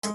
Muy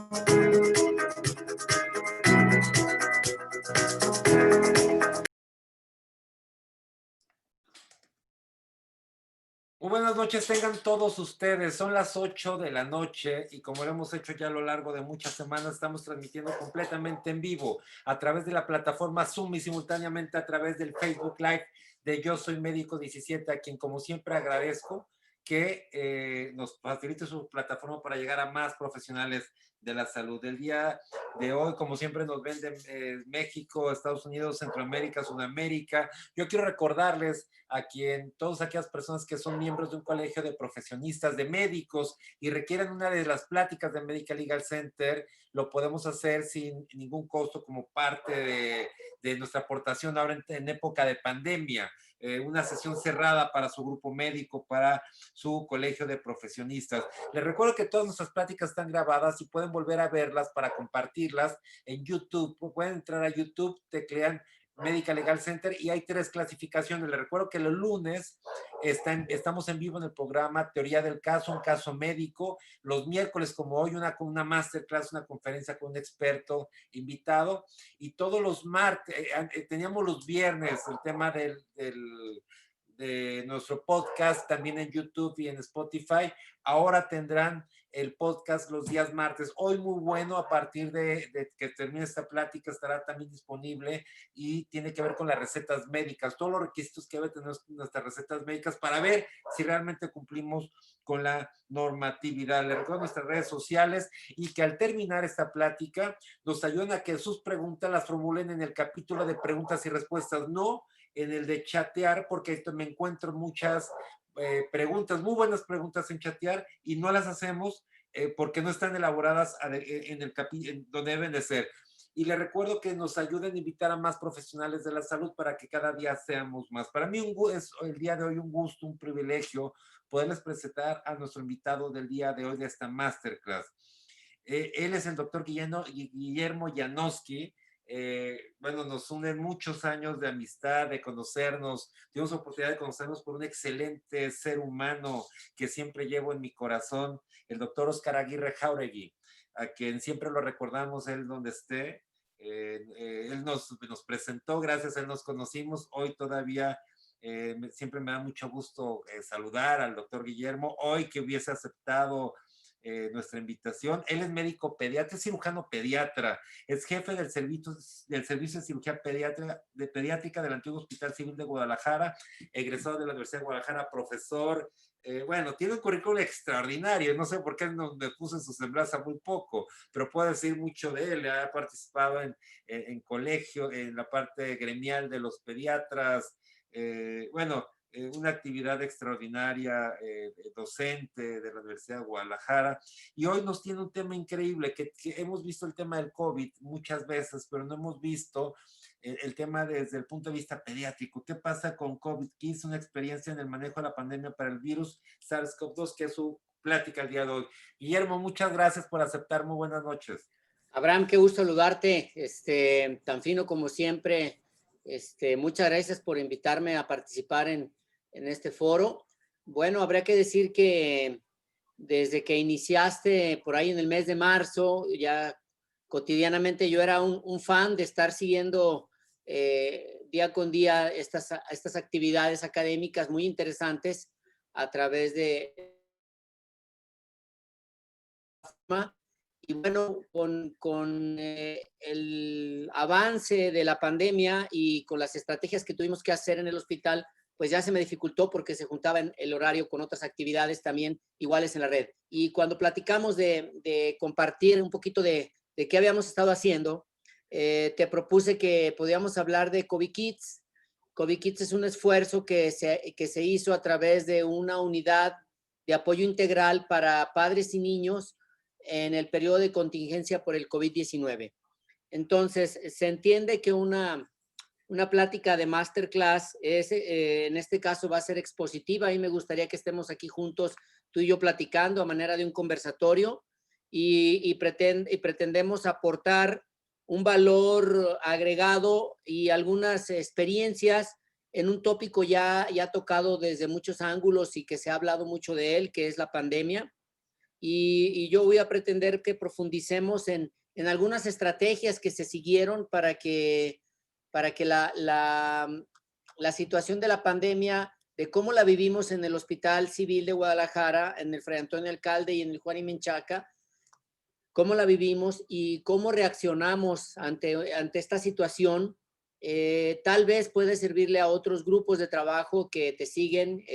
buenas noches, tengan todos ustedes. Son las 8 de la noche y como lo hemos hecho ya a lo largo de muchas semanas, estamos transmitiendo completamente en vivo a través de la plataforma Zoom y simultáneamente a través del Facebook Live de Yo Soy Médico 17, a quien como siempre agradezco que nos facilite su plataforma para llegar a más profesionales de la salud. El día de hoy, como siempre, nos ven de México, Estados Unidos, Centroamérica, Sudamérica. Yo quiero recordarles a todas aquellas personas que son miembros de un colegio de profesionistas, de médicos y requieren una de las pláticas de Medical Legal Center, lo podemos hacer sin ningún costo como parte de nuestra aportación ahora en época de pandemia. Una sesión cerrada para su grupo médico, para su colegio de profesionistas. Les recuerdo que todas nuestras pláticas están grabadas y pueden volver a verlas para compartirlas en YouTube. Pueden entrar a YouTube, teclean Medical Legal Center y hay 3 clasificaciones. Les recuerdo que los lunes estamos en vivo en el programa Teoría del Caso, un caso médico. Los miércoles, como hoy, una masterclass, una conferencia con un experto invitado. Y todos los martes, teníamos los viernes el tema de nuestro podcast también en YouTube y en Spotify. Ahora tendrán el podcast los días martes. Hoy muy bueno, a partir de que termine esta plática estará también disponible y tiene que ver con las recetas médicas, todos los requisitos que debe tener nuestras recetas médicas para ver si realmente cumplimos con la normatividad. Les recuerdo nuestras redes sociales y que al terminar esta plática nos ayuden a que sus preguntas las formulen en el capítulo de preguntas y respuestas, no en el de chatear, porque esto me encuentro muchas preguntas, muy buenas preguntas en chatear y no las hacemos porque no están elaboradas en el capítulo donde deben de ser. Y les recuerdo que nos ayuden a invitar a más profesionales de la salud para que cada día seamos más. Para mí es el día de hoy un gusto, un privilegio poderles presentar a nuestro invitado del día de hoy de esta masterclass. Él es el doctor Guillermo Janowski. Bueno, nos unen muchos años de amistad, de conocernos. Tuvimos oportunidad de conocernos por un excelente ser humano que siempre llevo en mi corazón, el doctor Oscar Aguirre Jauregui, a quien siempre lo recordamos, él donde esté. Él nos presentó, gracias a él nos conocimos. Hoy todavía siempre me da mucho gusto saludar al doctor Guillermo. Hoy que hubiese aceptado nuestra invitación. Él es médico pediatra, es cirujano pediatra, es jefe del servicio de cirugía pediátrica del antiguo Hospital Civil de Guadalajara, egresado de la Universidad de Guadalajara, profesor. Bueno, tiene un currículum extraordinario, no sé por qué no me puse en su semblanza muy poco, pero puedo decir mucho de él. Ha participado en colegio, en la parte gremial de los pediatras. Bueno, una actividad extraordinaria, docente de la Universidad de Guadalajara, y hoy nos tiene un tema increíble, que hemos visto el tema del COVID muchas veces, pero no hemos visto el tema desde el punto de vista pediátrico. ¿Qué pasa con COVID? ¿Qué es una experiencia en el manejo de la pandemia para el virus SARS-CoV-2, que es su plática el día de hoy? Guillermo, muchas gracias por aceptar. Muy buenas noches. Abraham, qué gusto saludarte, tan fino como siempre. Muchas gracias por invitarme a participar en este foro. Bueno, habría que decir que desde que iniciaste por ahí en el mes de marzo, ya cotidianamente yo era un fan de estar siguiendo día con día estas actividades académicas muy interesantes a través de... Y bueno, con el avance de la pandemia y con las estrategias que tuvimos que hacer en el hospital, pues ya se me dificultó porque se juntaba en el horario con otras actividades también iguales en la red. Y cuando platicamos de compartir un poquito de qué habíamos estado haciendo, te propuse que podíamos hablar de COVID Kids. COVID Kids es un esfuerzo que se hizo a través de una unidad de apoyo integral para padres y niños en el periodo de contingencia por el COVID-19. Entonces, se entiende que una plática de masterclass en este caso va a ser expositiva y me gustaría que estemos aquí juntos, tú y yo platicando a manera de un conversatorio y pretendemos aportar un valor agregado y algunas experiencias en un tópico ya tocado desde muchos ángulos y que se ha hablado mucho de él, que es la pandemia. y yo voy a pretender que profundicemos en algunas estrategias que se siguieron para que la situación de la pandemia, de cómo la vivimos en el Hospital Civil de Guadalajara, en el Fray Antonio Alcalde y en el Juan y Menchaca, cómo la vivimos y cómo reaccionamos ante esta situación. Tal vez puede servirle a otros grupos de trabajo que te siguen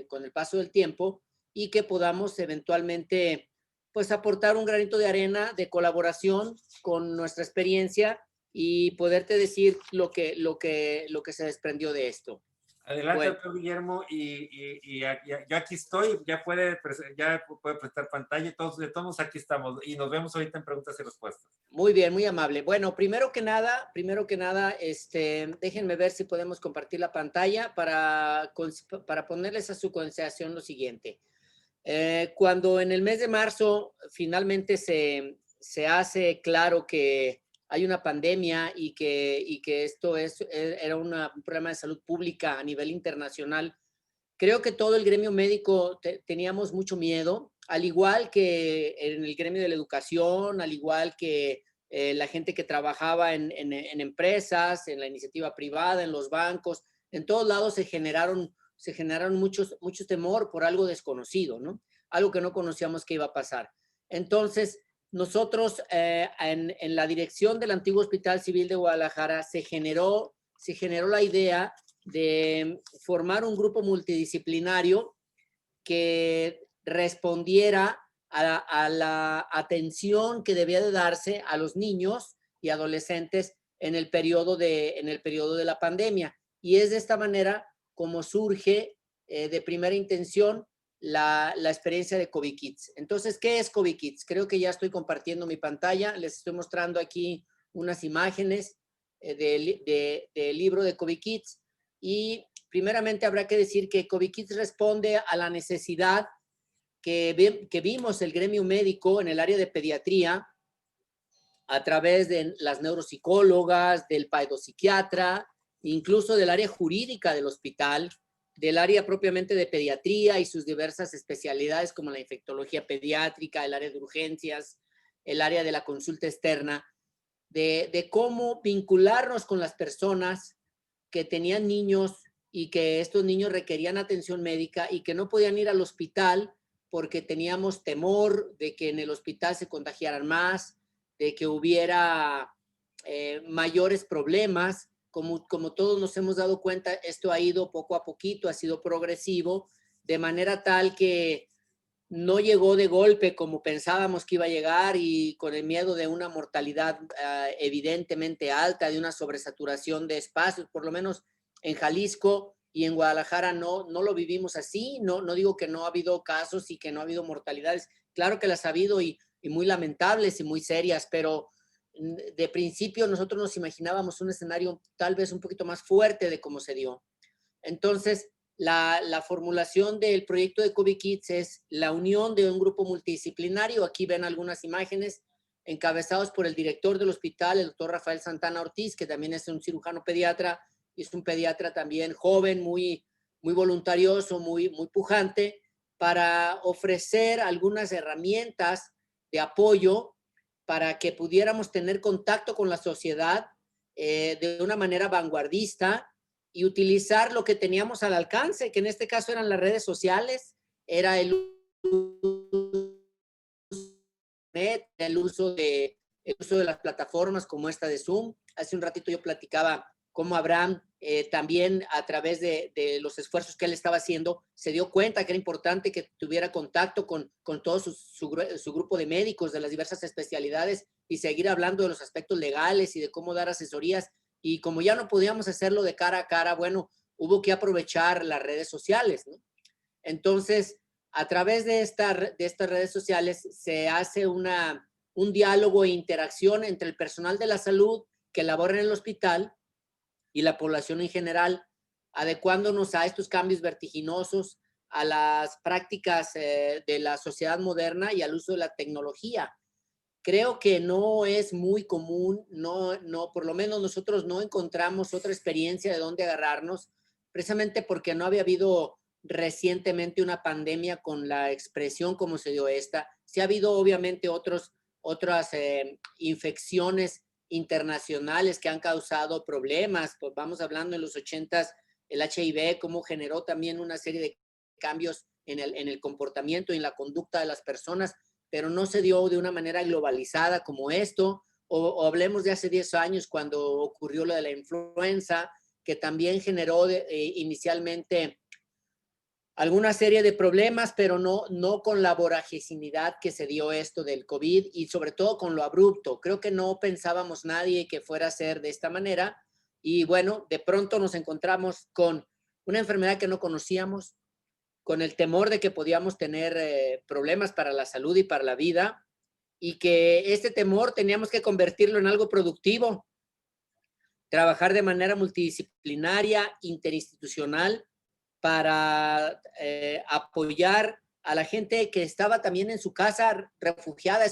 con el paso del tiempo y que podamos eventualmente pues aportar un granito de arena de colaboración con nuestra experiencia y poderte decir lo que se desprendió de esto. Adelante, Bueno, doctor Guillermo, yo aquí estoy, ya puede prestar pantalla, y todos, de todos aquí estamos, y nos vemos ahorita en preguntas y respuestas. muy bien, muy amable. Bueno, primero que nada, déjenme ver si podemos compartir la pantalla para ponerles a su consideración lo siguiente. Cuando en el mes de marzo finalmente se hace claro que hay una pandemia y que esto era un problema de salud pública a nivel internacional, creo que todo el gremio médico teníamos mucho miedo, al igual que en el gremio de la educación, al igual que la gente que trabajaba en empresas, en la iniciativa privada, en los bancos, en todos lados se generaron mucho temor por algo desconocido, ¿no? Algo que no conocíamos que iba a pasar. Entonces, nosotros en la dirección del antiguo Hospital Civil de Guadalajara se generó la idea de formar un grupo multidisciplinario que respondiera a la atención que debía de darse a los niños y adolescentes en el periodo de la pandemia. Y es de esta manera como surge de primera intención la experiencia de COVID Kids. Entonces, ¿qué es COVID Kids? Creo que ya estoy compartiendo mi pantalla. Les estoy mostrando aquí unas imágenes del libro de COVID Kids. Y primeramente habrá que decir que COVID Kids responde a la necesidad que vimos el gremio médico en el área de pediatría a través de las neuropsicólogas, del pedopsiquiatra, incluso del área jurídica del hospital, del área propiamente de pediatría y sus diversas especialidades como la infectología pediátrica, el área de urgencias, el área de la consulta externa, de cómo vincularnos con las personas que tenían niños y que estos niños requerían atención médica y que no podían ir al hospital porque teníamos temor de que en el hospital se contagiaran más, de que hubiera mayores problemas. Como todos nos hemos dado cuenta, esto ha ido poco a poquito, ha sido progresivo, de manera tal que no llegó de golpe como pensábamos que iba a llegar y con el miedo de una mortalidad evidentemente alta, de una sobresaturación de espacios, por lo menos en Jalisco y en Guadalajara no lo vivimos así. No digo que no ha habido casos y que no ha habido mortalidades, claro que las ha habido y muy lamentables y muy serias, pero de principio nosotros nos imaginábamos un escenario tal vez un poquito más fuerte de cómo se dio. Entonces, la formulación del proyecto de COVID Kids es la unión de un grupo multidisciplinario. Aquí ven algunas imágenes encabezados por el director del hospital, el doctor Rafael Santana Ortiz, que también es un cirujano pediatra, y es un pediatra también joven, muy voluntarioso, muy pujante, para ofrecer algunas herramientas de apoyo para que pudiéramos tener contacto con la sociedad de una manera vanguardista y utilizar lo que teníamos al alcance, que en este caso eran las redes sociales, era el uso de las plataformas como esta de Zoom. Hace un ratito yo platicaba cómo Abraham también a través de los esfuerzos que él estaba haciendo, se dio cuenta que era importante que tuviera contacto con todo su grupo de médicos de las diversas especialidades y seguir hablando de los aspectos legales y de cómo dar asesorías. Y como ya no podíamos hacerlo de cara a cara, bueno, hubo que aprovechar las redes sociales, ¿no? Entonces, a través de estas redes sociales se hace un diálogo e interacción entre el personal de la salud que labora en el hospital y la población en general, adecuándonos a estos cambios vertiginosos, a las prácticas de la sociedad moderna y al uso de la tecnología. Creo que no es muy común, por lo menos nosotros no encontramos otra experiencia de dónde agarrarnos, precisamente porque no había habido recientemente una pandemia con la expresión como se dio esta. Sí ha habido obviamente otras infecciones internacionales que han causado problemas. Pues vamos hablando en los 80s, el HIV, cómo generó también una serie de cambios en el comportamiento y en la conducta de las personas, pero no se dio de una manera globalizada como esto. O hablemos de hace 10 años cuando ocurrió lo de la influenza, que también generó inicialmente alguna serie de problemas, pero no con la voragicidad que se dio esto del COVID y sobre todo con lo abrupto. Creo que no pensábamos nadie que fuera a ser de esta manera y bueno, de pronto nos encontramos con una enfermedad que no conocíamos, con el temor de que podíamos tener problemas para la salud y para la vida y que este temor teníamos que convertirlo en algo productivo, trabajar de manera multidisciplinaria, interinstitucional, para apoyar a la gente que estaba también en su casa, refugiada,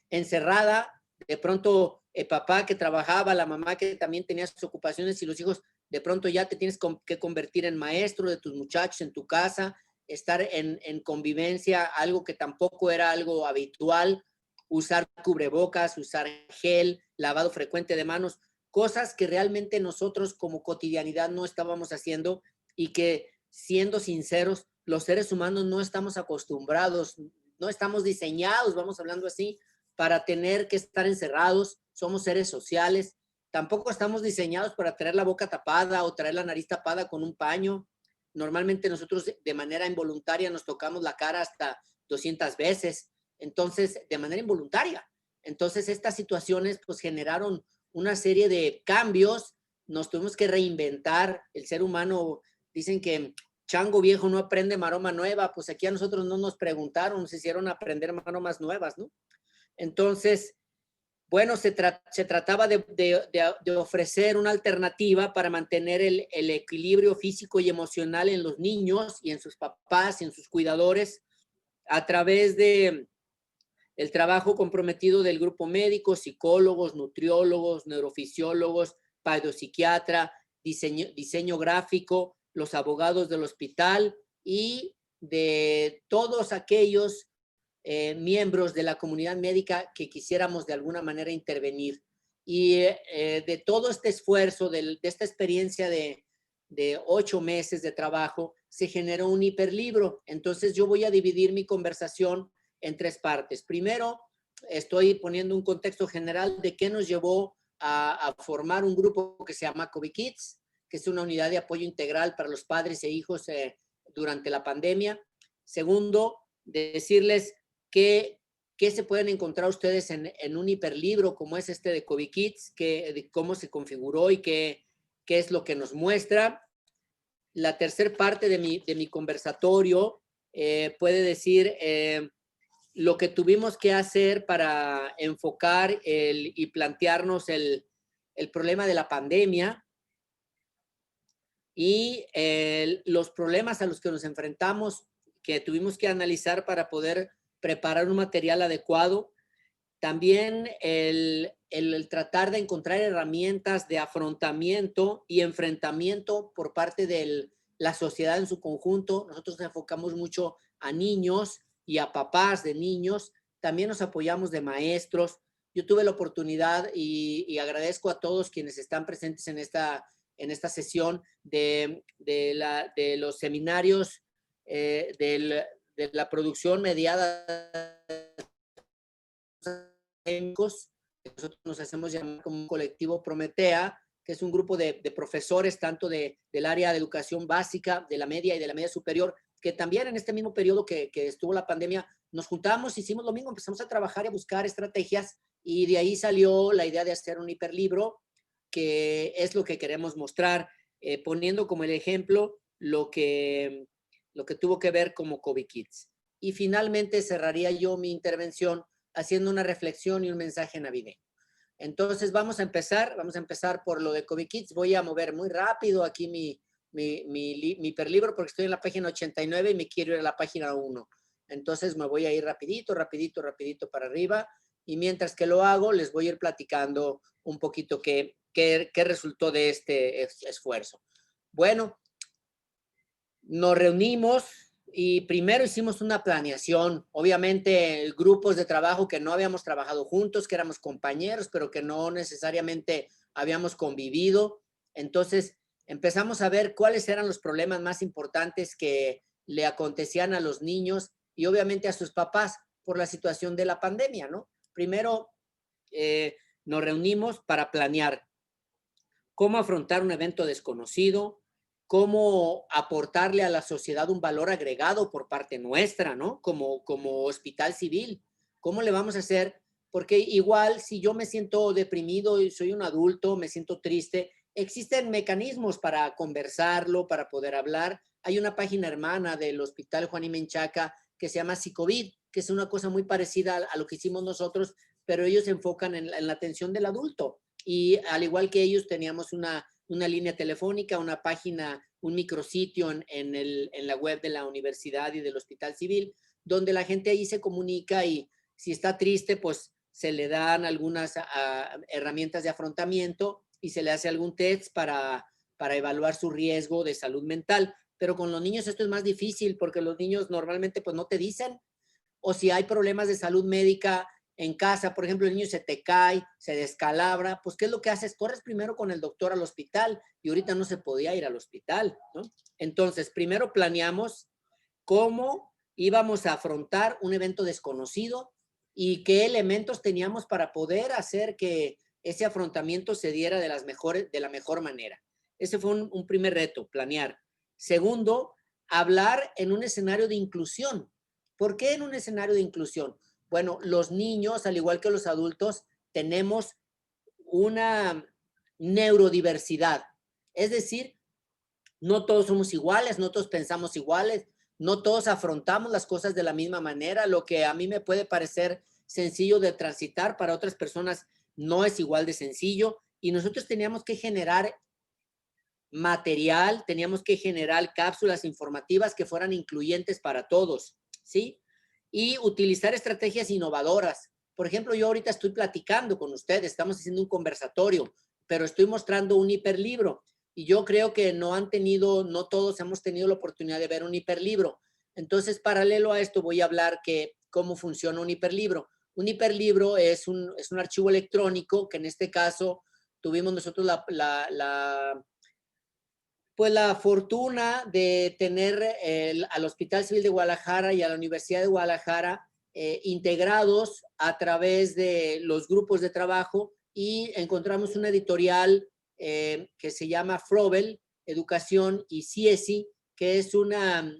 encerrada. De pronto, el papá que trabajaba, la mamá que también tenía sus ocupaciones y los hijos, de pronto ya te tienes que convertir en maestro de tus muchachos en tu casa, estar en convivencia, algo que tampoco era algo habitual, usar cubrebocas, usar gel, lavado frecuente de manos, cosas que realmente nosotros como cotidianidad no estábamos haciendo y que, siendo sinceros, los seres humanos no estamos acostumbrados, no estamos diseñados, vamos hablando así, para tener que estar encerrados, somos seres sociales, tampoco estamos diseñados para tener la boca tapada o traer la nariz tapada con un paño. Normalmente nosotros de manera involuntaria nos tocamos la cara hasta 200 veces, entonces de manera involuntaria. Entonces estas situaciones pues generaron una serie de cambios, nos tuvimos que reinventar, el ser humano. Dicen que chango viejo no aprende maroma nueva, pues aquí a nosotros no nos preguntaron, nos hicieron aprender maromas nuevas, ¿no? Entonces, bueno, se trataba de ofrecer una alternativa para mantener el equilibrio físico y emocional en los niños y en sus papás y en sus cuidadores a través de el trabajo comprometido del grupo médico, psicólogos, nutriólogos, neurofisiólogos, psiquiatra, diseño gráfico, los abogados del hospital y de todos aquellos miembros de la comunidad médica que quisiéramos de alguna manera intervenir. Y de todo este esfuerzo, de esta experiencia de 8 meses de trabajo, se generó un hiperlibro. Entonces yo voy a dividir mi conversación en 3 partes. Primero, estoy poniendo un contexto general de qué nos llevó a formar un grupo que se llama COVID Kids, que es una unidad de apoyo integral para los padres e hijos durante la pandemia. Segundo, decirles qué se pueden encontrar ustedes en un hiperlibro como es este de COVID Kids, de cómo se configuró y qué es lo que nos muestra. La tercera parte de mi conversatorio puede decir lo que tuvimos que hacer para enfocar y plantearnos el problema de la pandemia y los problemas a los que nos enfrentamos, que tuvimos que analizar para poder preparar un material adecuado. También el tratar de encontrar herramientas de afrontamiento y enfrentamiento por parte de la sociedad en su conjunto. Nosotros nos enfocamos mucho a niños y a papás de niños. También nos apoyamos de maestros. Yo tuve la oportunidad y agradezco a todos quienes están presentes en esta sesión de los seminarios de la producción mediada. Nosotros nos hacemos llamar como un colectivo Prometea, que es un grupo de profesores tanto del área de educación básica, de la media y de la media superior, que también en este mismo periodo que estuvo la pandemia, nos juntamos, hicimos lo mismo, empezamos a trabajar y a buscar estrategias y de ahí salió la idea de hacer un hiperlibro, que es lo que queremos mostrar, poniendo como el ejemplo lo que tuvo que ver como COVID Kids. Y finalmente cerraría yo mi intervención haciendo una reflexión y un mensaje navideño. Entonces vamos a empezar por lo de COVID Kids. Voy a mover muy rápido aquí mi hiperlibro porque estoy en la página 89 y me quiero ir a la página 1. Entonces me voy a ir rapidito para arriba y mientras que lo hago les voy a ir platicando un poquito qué resultó de este esfuerzo. Bueno, nos reunimos y primero hicimos una planeación, obviamente grupos de trabajo que no habíamos trabajado juntos, que éramos compañeros, pero que no necesariamente habíamos convivido. Entonces empezamos a ver cuáles eran los problemas más importantes que le acontecían a los niños y obviamente a sus papás por la situación de la pandemia, ¿no? Primero nos reunimos para planear cómo afrontar un evento desconocido, cómo aportarle a la sociedad un valor agregado por parte nuestra, ¿no? Como hospital civil. ¿Cómo le vamos a hacer? Porque igual si yo me siento deprimido y soy un adulto, me siento triste, existen mecanismos para conversarlo, para poder hablar. Hay una página hermana del Hospital Juan y Menchaca que se llama Psicovid, que es una cosa muy parecida a lo que hicimos nosotros, pero ellos se enfocan en la atención del adulto. Y al igual que ellos teníamos una línea telefónica, una página, un micrositio en la web de la universidad y del Hospital Civil, donde la gente ahí se comunica y si está triste, pues se le dan algunas herramientas de afrontamiento y se le hace algún test para evaluar su riesgo de salud mental. Pero con los niños esto es más difícil porque los niños normalmente pues no te dicen, o si hay problemas de salud médica en casa, por ejemplo, el niño se te cae, se descalabra, pues ¿qué es lo que haces? Corres primero con el doctor al hospital y ahorita no se podía ir al hospital, ¿no? Entonces, primero planeamos cómo íbamos a afrontar un evento desconocido y qué elementos teníamos para poder hacer que ese afrontamiento se diera de la mejor manera. Ese fue un primer reto, planear. Segundo, hablar en un escenario de inclusión. ¿Por qué en un escenario de inclusión? Bueno, los niños, al igual que los adultos, tenemos una neurodiversidad. Es decir, no todos somos iguales, no todos pensamos iguales, no todos afrontamos las cosas de la misma manera. Lo que a mí me puede parecer sencillo de transitar, para otras personas no es igual de sencillo. Y nosotros teníamos que generar material, teníamos que generar cápsulas informativas que fueran incluyentes para todos, ¿sí? Y utilizar estrategias innovadoras. Por ejemplo, yo ahorita estoy platicando con ustedes, estamos haciendo un conversatorio, pero estoy mostrando un hiperlibro y yo creo que no todos hemos tenido la oportunidad de ver un hiperlibro. Entonces, paralelo a esto, voy a hablar que cómo funciona un hiperlibro. Un hiperlibro es un archivo electrónico que en este caso tuvimos nosotros pues la fortuna de tener al Hospital Civil de Guadalajara y a la Universidad de Guadalajara integrados a través de los grupos de trabajo y encontramos una editorial que se llama Frobel, Educación y CIESI, que es una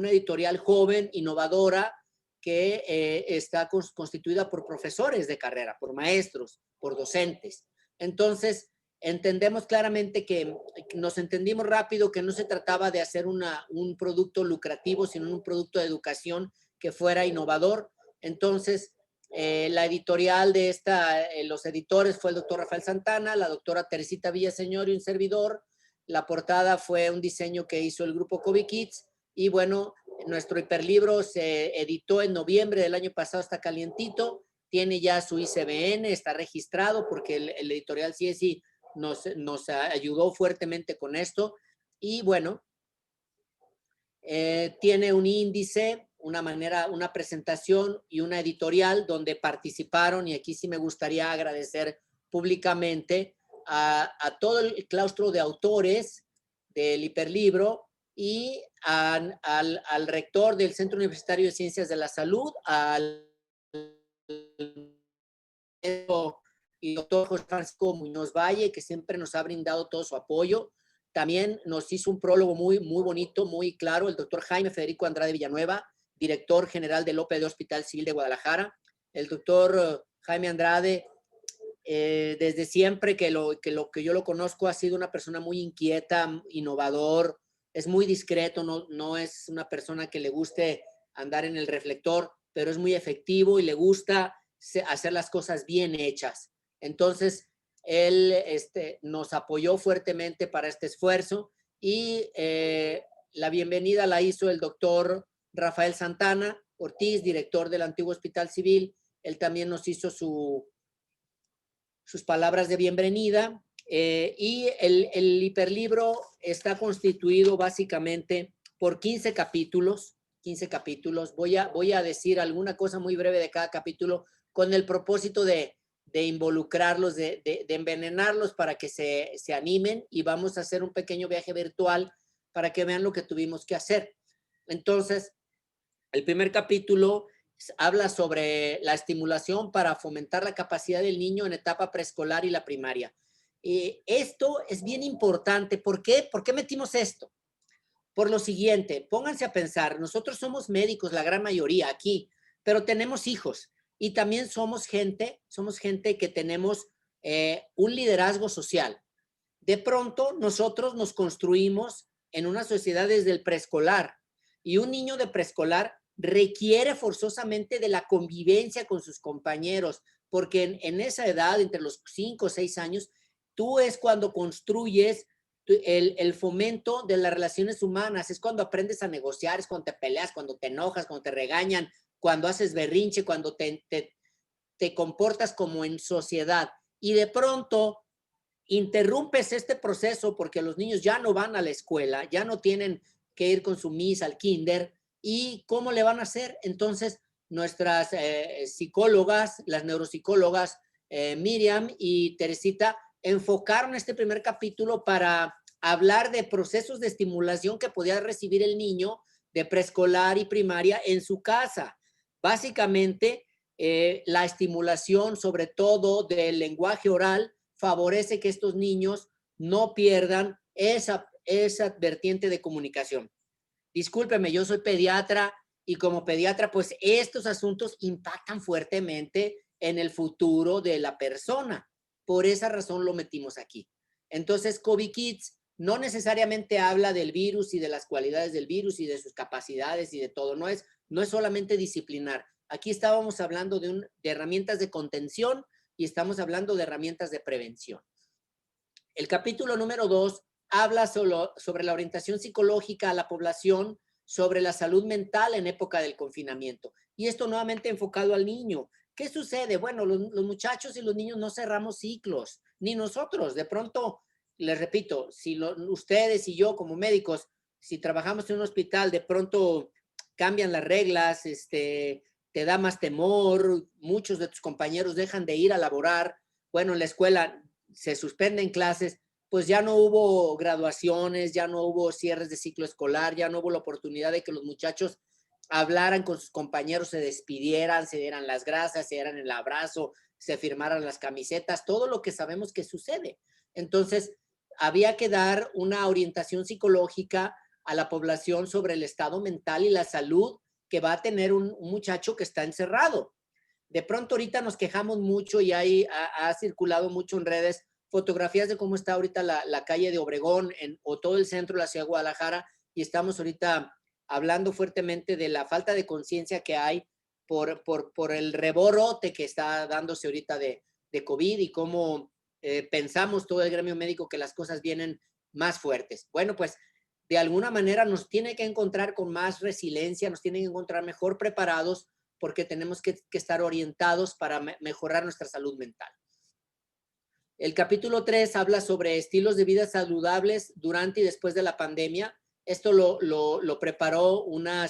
editorial joven, innovadora, que está constituida por profesores de carrera, por maestros, por docentes. Entonces, entendemos claramente que nos entendimos rápido que no se trataba de hacer un producto lucrativo, sino un producto de educación que fuera innovador. Entonces, la editorial de los editores fue el doctor Rafael Santana, la doctora Teresita Villaseñor y un servidor. La portada fue un diseño que hizo el grupo Kobe Kids. Y bueno, nuestro hiperlibro se editó en noviembre del año pasado, está calientito, tiene ya su ICBN, está registrado porque el editorial CIESI nos ayudó fuertemente con esto. Y bueno, tiene un índice, una presentación y una editorial donde participaron, y aquí sí me gustaría agradecer públicamente a todo el claustro de autores del hiperlibro y al rector del Centro Universitario de Ciencias de la Salud, al y doctor José Francisco Muñoz Valle, que siempre nos ha brindado todo su apoyo. También nos hizo un prólogo muy, muy bonito, muy claro, el doctor Jaime Federico Andrade Villanueva, director general del OPD Hospital Civil de Guadalajara. El doctor Jaime Andrade, desde siempre que yo lo conozco, ha sido una persona muy inquieta, innovador, es muy discreto, no es una persona que le guste andar en el reflector, pero es muy efectivo y le gusta hacer las cosas bien hechas. Entonces, él nos apoyó fuertemente para este esfuerzo y la bienvenida la hizo el doctor Rafael Santana Ortiz, director del antiguo Hospital Civil. Él también nos hizo sus palabras de bienvenida. Y el hiperlibro está constituido básicamente por 15 capítulos. 15 capítulos. Voy a decir alguna cosa muy breve de cada capítulo con el propósito de involucrarlos, de envenenarlos para que se animen, y vamos a hacer un pequeño viaje virtual para que vean lo que tuvimos que hacer. Entonces, el primer capítulo habla sobre la estimulación para fomentar la capacidad del niño en etapa preescolar y la primaria. Esto es bien importante. ¿Por qué? ¿Por qué metimos esto? Por lo siguiente, pónganse a pensar, nosotros somos médicos, la gran mayoría aquí, pero tenemos hijos y también somos gente que tenemos un liderazgo social. De pronto, nosotros nos construimos en una sociedad desde el preescolar, y un niño de preescolar requiere forzosamente de la convivencia con sus compañeros, porque en esa edad, entre los 5 o 6 años, tú es cuando construyes el fomento de las relaciones humanas, es cuando aprendes a negociar, es cuando te peleas, cuando te enojas, cuando te regañan, cuando haces berrinche, cuando te comportas como en sociedad. Y de pronto interrumpes este proceso porque los niños ya no van a la escuela, ya no tienen que ir con su miss al kinder. ¿Y cómo le van a hacer? Entonces, nuestras psicólogas, las neuropsicólogas Miriam y Teresita, enfocaron este primer capítulo para hablar de procesos de estimulación que podía recibir el niño de preescolar y primaria en su casa. Básicamente, la estimulación, sobre todo del lenguaje oral, favorece que estos niños no pierdan esa vertiente de comunicación. Discúlpeme, yo soy pediatra, y como pediatra, pues estos asuntos impactan fuertemente en el futuro de la persona. Por esa razón lo metimos aquí. Entonces, COVID Kids no necesariamente habla del virus y de las cualidades del virus y de sus capacidades y de todo. No es solamente disciplinar. Aquí estábamos hablando de herramientas de contención y estamos hablando de herramientas de prevención. El capítulo número 2 habla sobre la orientación psicológica a la población, sobre la salud mental en época del confinamiento. Y esto nuevamente enfocado al niño. ¿Qué sucede? Bueno, los muchachos y los niños no cerramos ciclos, ni nosotros. De pronto, les repito, si ustedes y yo como médicos, si trabajamos en un hospital, de pronto cambian las reglas, te da más temor, muchos de tus compañeros dejan de ir a laborar. Bueno, en la escuela se suspenden clases, pues ya no hubo graduaciones, ya no hubo cierres de ciclo escolar, ya no hubo la oportunidad de que los muchachos hablaran con sus compañeros, se despidieran, se dieran las gracias, se dieran el abrazo, se firmaran las camisetas, todo lo que sabemos que sucede. Entonces, había que dar una orientación psicológica a la población sobre el estado mental y la salud que va a tener un muchacho que está encerrado. De pronto ahorita nos quejamos mucho y ha circulado mucho en redes fotografías de cómo está ahorita la calle de Obregón o todo el centro de la ciudad de Guadalajara, y estamos ahorita hablando fuertemente de la falta de conciencia que hay por el reborote que está dándose ahorita de COVID, y cómo pensamos todo el gremio médico que las cosas vienen más fuertes. Bueno, pues de alguna manera nos tiene que encontrar con más resiliencia, nos tiene que encontrar mejor preparados, porque tenemos que estar orientados para mejorar nuestra salud mental. El capítulo 3 habla sobre estilos de vida saludables durante y después de la pandemia. Esto lo preparó una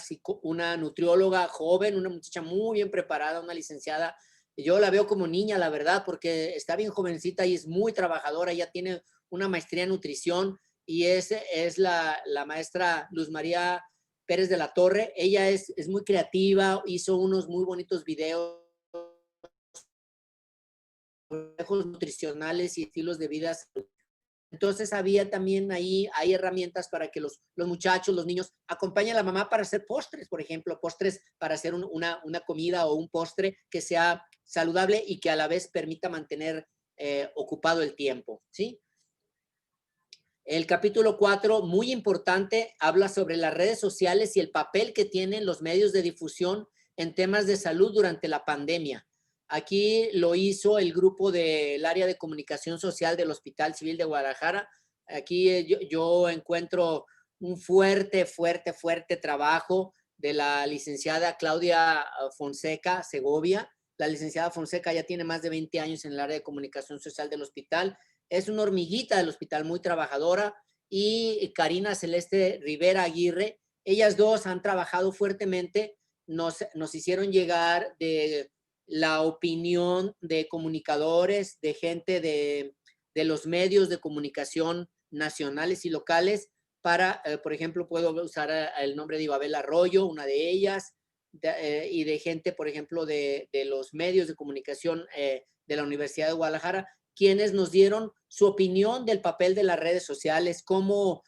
nutrióloga joven, una muchacha muy bien preparada, una licenciada. Yo la veo como niña, la verdad, porque está bien jovencita y es muy trabajadora. Ella tiene una maestría en nutrición, y es la maestra Luz María Pérez de la Torre. Ella es muy creativa, hizo unos muy bonitos videos, nutricionales y estilos de vida. Entonces había también hay herramientas para que los muchachos, los niños, acompañen a la mamá para hacer postres, por ejemplo, postres para hacer una comida o un postre que sea saludable y que a la vez permita mantener ocupado el tiempo, ¿sí? El capítulo 4, muy importante, habla sobre las redes sociales y el papel que tienen los medios de difusión en temas de salud durante la pandemia. Aquí lo hizo el grupo del área de comunicación social del Hospital Civil de Guadalajara. Aquí yo encuentro un fuerte trabajo de la licenciada Claudia Fonseca Segovia. La licenciada Fonseca ya tiene más de 20 años en el área de comunicación social del hospital. Es una hormiguita del hospital, muy trabajadora. Y Karina Celeste Rivera Aguirre, Ellas dos han trabajado fuertemente, nos hicieron llegar de la opinión de comunicadores, de gente de los medios de comunicación nacionales y locales para, por ejemplo, puedo usar el nombre de Ibabel Arroyo, una de ellas, y de gente, por ejemplo, de los medios de comunicación de la Universidad de Guadalajara, quienes nos dieron su opinión del papel de las redes sociales, cómo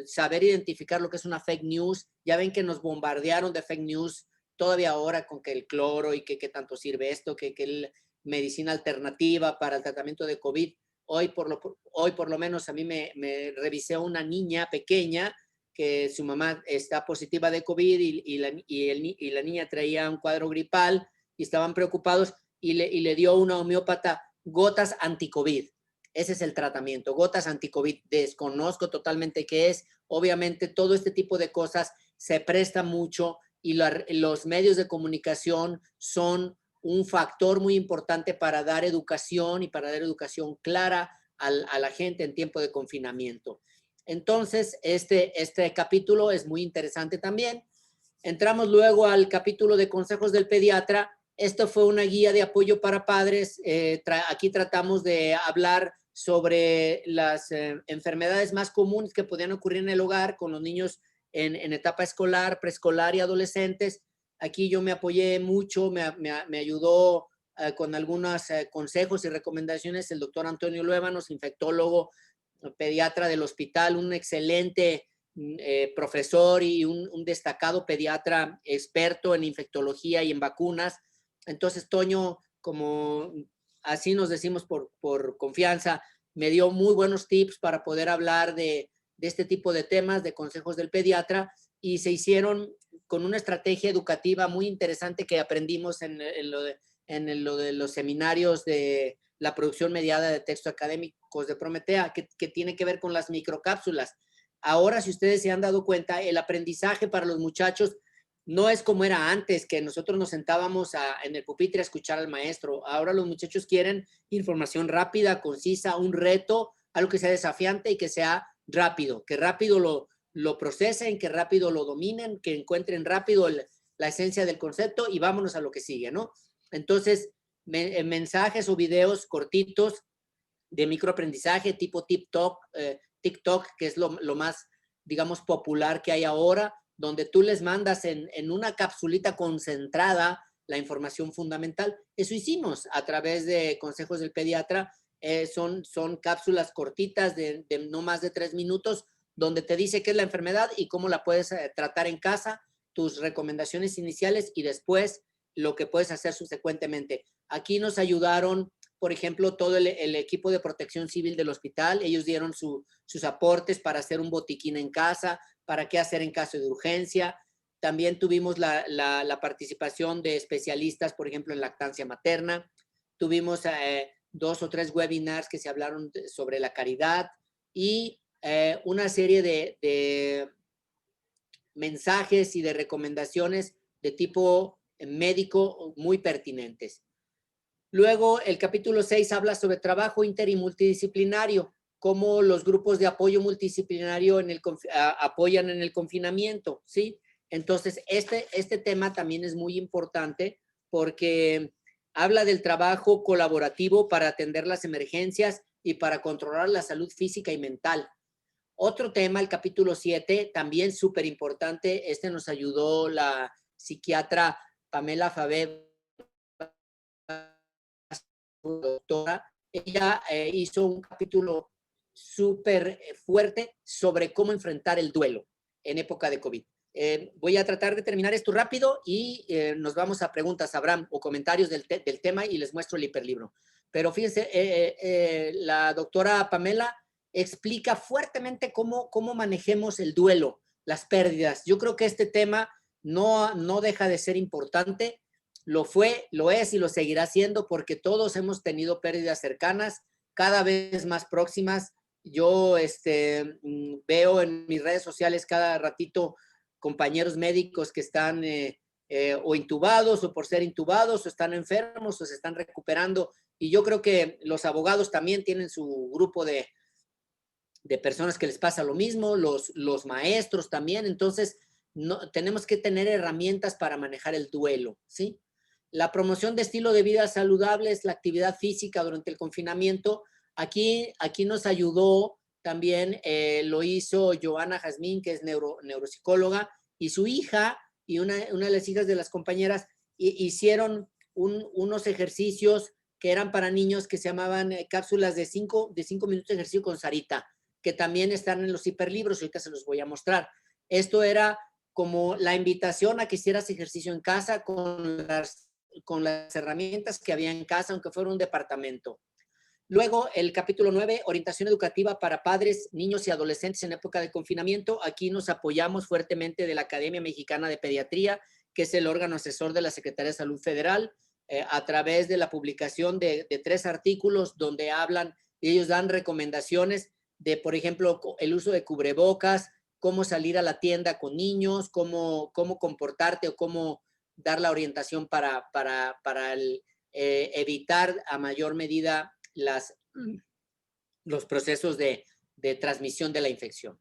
saber identificar lo que es una fake news. Ya ven que nos bombardearon de fake news todavía ahora con que el cloro y que tanto sirve esto, que el medicina alternativa para el tratamiento de COVID. Hoy por lo menos a mí me revisé a una niña pequeña que su mamá está positiva de COVID y la niña traía un cuadro gripal y estaban preocupados y le dio una homeópata gotas anti-COVID. Ese es el tratamiento, gotas anti-COVID. Desconozco totalmente qué es. Obviamente todo este tipo de cosas se presta mucho y los medios de comunicación son un factor muy importante para dar educación y para dar educación clara a la gente en tiempo de confinamiento. Entonces, este capítulo es muy interesante también. Entramos luego al capítulo de consejos del pediatra. Esto fue una guía de apoyo para padres. Aquí tratamos de hablar sobre las enfermedades más comunes que podían ocurrir en el hogar con los niños en etapa escolar, preescolar y adolescentes. Aquí yo me apoyé mucho, me ayudó con algunos consejos y recomendaciones el doctor Antonio Luébanos, infectólogo, pediatra del hospital, un excelente profesor y un destacado pediatra experto en infectología y en vacunas. Entonces, Toño, como así nos decimos por confianza, me dio muy buenos tips para poder hablar de este tipo de temas, de consejos del pediatra, y se hicieron con una estrategia educativa muy interesante que aprendimos en lo de los seminarios de la producción mediada de textos académicos de Prometea, que tiene que ver con las microcápsulas. Ahora, si ustedes se han dado cuenta, el aprendizaje para los muchachos no es como era antes, que nosotros nos sentábamos en el pupitre a escuchar al maestro. Ahora los muchachos quieren información rápida, concisa, un reto, algo que sea desafiante y que sea rápido, que rápido lo procesen, que rápido lo dominen, que encuentren rápido la esencia del concepto y vámonos a lo que sigue, ¿no? Entonces, mensajes o videos cortitos de microaprendizaje tipo TikTok, que es lo más, digamos, popular que hay ahora, donde tú les mandas en una capsulita concentrada la información fundamental. Eso hicimos a través de consejos del pediatra. Son cápsulas cortitas de no más de 3 minutos, donde te dice qué es la enfermedad y cómo la puedes tratar en casa, tus recomendaciones iniciales y después lo que puedes hacer subsecuentemente. Aquí nos ayudaron, por ejemplo, todo el equipo de protección civil del hospital. Ellos dieron sus aportes para hacer un botiquín en casa, para qué hacer en caso de urgencia. También tuvimos la participación de especialistas, por ejemplo, en lactancia materna. Tuvimos 2 o 3 webinars que se hablaron sobre la caridad y una serie de mensajes y de recomendaciones de tipo médico muy pertinentes. Luego, el capítulo 6 habla sobre trabajo inter y multidisciplinario, cómo los grupos de apoyo multidisciplinario apoyan en el confinamiento, ¿sí? Entonces, este tema también es muy importante porque habla del trabajo colaborativo para atender las emergencias y para controlar la salud física y mental. Otro tema, el capítulo 7, también súper importante, nos ayudó la psiquiatra Pamela Fabé, doctora. Ella hizo un capítulo súper fuerte sobre cómo enfrentar el duelo en época de COVID. Voy a tratar de terminar esto rápido y nos vamos a preguntas, Abraham, o comentarios del tema y les muestro el hiperlibro. Pero fíjense, la doctora Pamela explica fuertemente cómo manejemos el duelo, las pérdidas. Yo creo que este tema no deja de ser importante. Lo fue, lo es y lo seguirá siendo porque todos hemos tenido pérdidas cercanas, cada vez más próximas. Yo veo en mis redes sociales cada ratito compañeros médicos que están o intubados o por ser intubados o están enfermos o se están recuperando. Y yo creo que los abogados también tienen su grupo de de personas que les pasa lo mismo, los maestros también. Entonces, tenemos que tener herramientas para manejar el duelo, ¿sí? La promoción de estilo de vida saludable es la actividad física durante el confinamiento. Aquí nos ayudó también, lo hizo Joana Jazmín, que es neuropsicóloga, y su hija y una de las hijas de las compañeras hicieron unos ejercicios que eran para niños que se llamaban cápsulas de 5 minutos de ejercicio con Sarita, que también están en los hiperlibros, ahorita se los voy a mostrar. Esto era como la invitación a que hicieras ejercicio en casa con las herramientas que había en casa, aunque fuera un departamento. Luego, el capítulo 9, orientación educativa para padres, niños y adolescentes en época de confinamiento. Aquí nos apoyamos fuertemente de la Academia Mexicana de Pediatría, que es el órgano asesor de la Secretaría de Salud Federal, a través de la publicación de 3 artículos donde hablan, y ellos dan recomendaciones de, por ejemplo, el uso de cubrebocas, cómo salir a la tienda con niños, cómo comportarte o cómo dar la orientación para evitar a mayor medida los procesos de transmisión de la infección.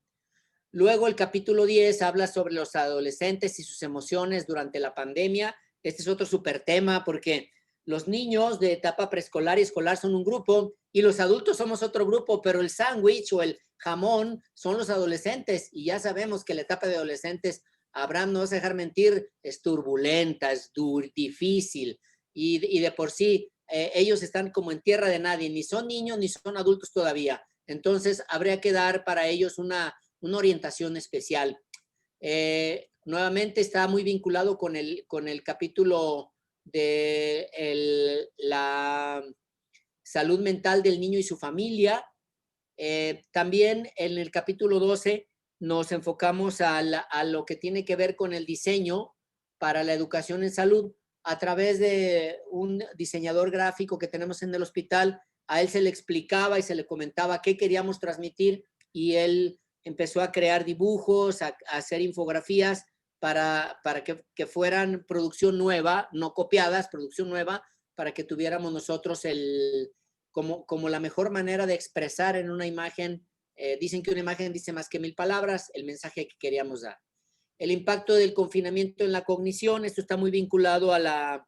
Luego el capítulo 10 habla sobre los adolescentes y sus emociones durante la pandemia. Este es otro súper tema porque los niños de etapa preescolar y escolar son un grupo y los adultos somos otro grupo, pero el sándwich o el jamón son los adolescentes y ya sabemos que la etapa de adolescentes, Abraham, no vas a dejar mentir, es turbulenta, es difícil y de por sí ellos están como en tierra de nadie, ni son niños ni son adultos todavía. Entonces habría que dar para ellos una orientación especial. Nuevamente está muy vinculado con el capítulo de la salud mental del niño y su familia. También en el capítulo 12 nos enfocamos a lo que tiene que ver con el diseño para la educación en salud a través de un diseñador gráfico que tenemos en el hospital. A él se le explicaba y se le comentaba qué queríamos transmitir y él empezó a crear dibujos, a hacer infografías para que fueran producción nueva, no copiadas, producción nueva, para que tuviéramos nosotros como la mejor manera de expresar en una imagen. Dicen que una imagen dice más que 1000 palabras, el mensaje que queríamos dar. El impacto del confinamiento en la cognición, esto está muy vinculado al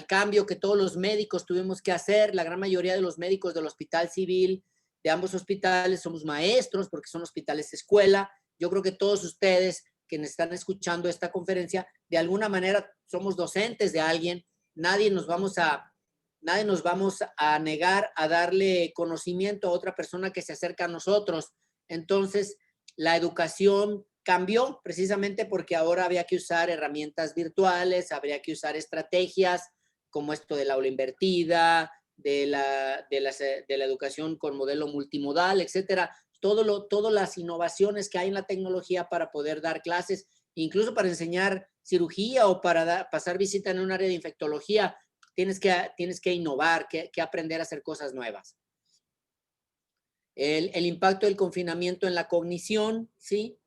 cambio que todos los médicos tuvimos que hacer. La gran mayoría de los médicos del Hospital Civil, de ambos hospitales, somos maestros porque son hospitales escuela. Yo creo que todos ustedes que están escuchando esta conferencia, de alguna manera somos docentes de alguien. Nadie nos vamos a negar a darle conocimiento a otra persona que se acerca a nosotros. Entonces, la educación cambió precisamente porque ahora había que usar herramientas virtuales, habría que usar estrategias como esto del aula invertida, de la educación con modelo multimodal, etcétera. Todas las innovaciones que hay en la tecnología para poder dar clases, incluso para enseñar cirugía o para pasar visita en un área de infectología, tienes que innovar, que aprender a hacer cosas nuevas. El impacto del confinamiento en la cognición, ¿sí?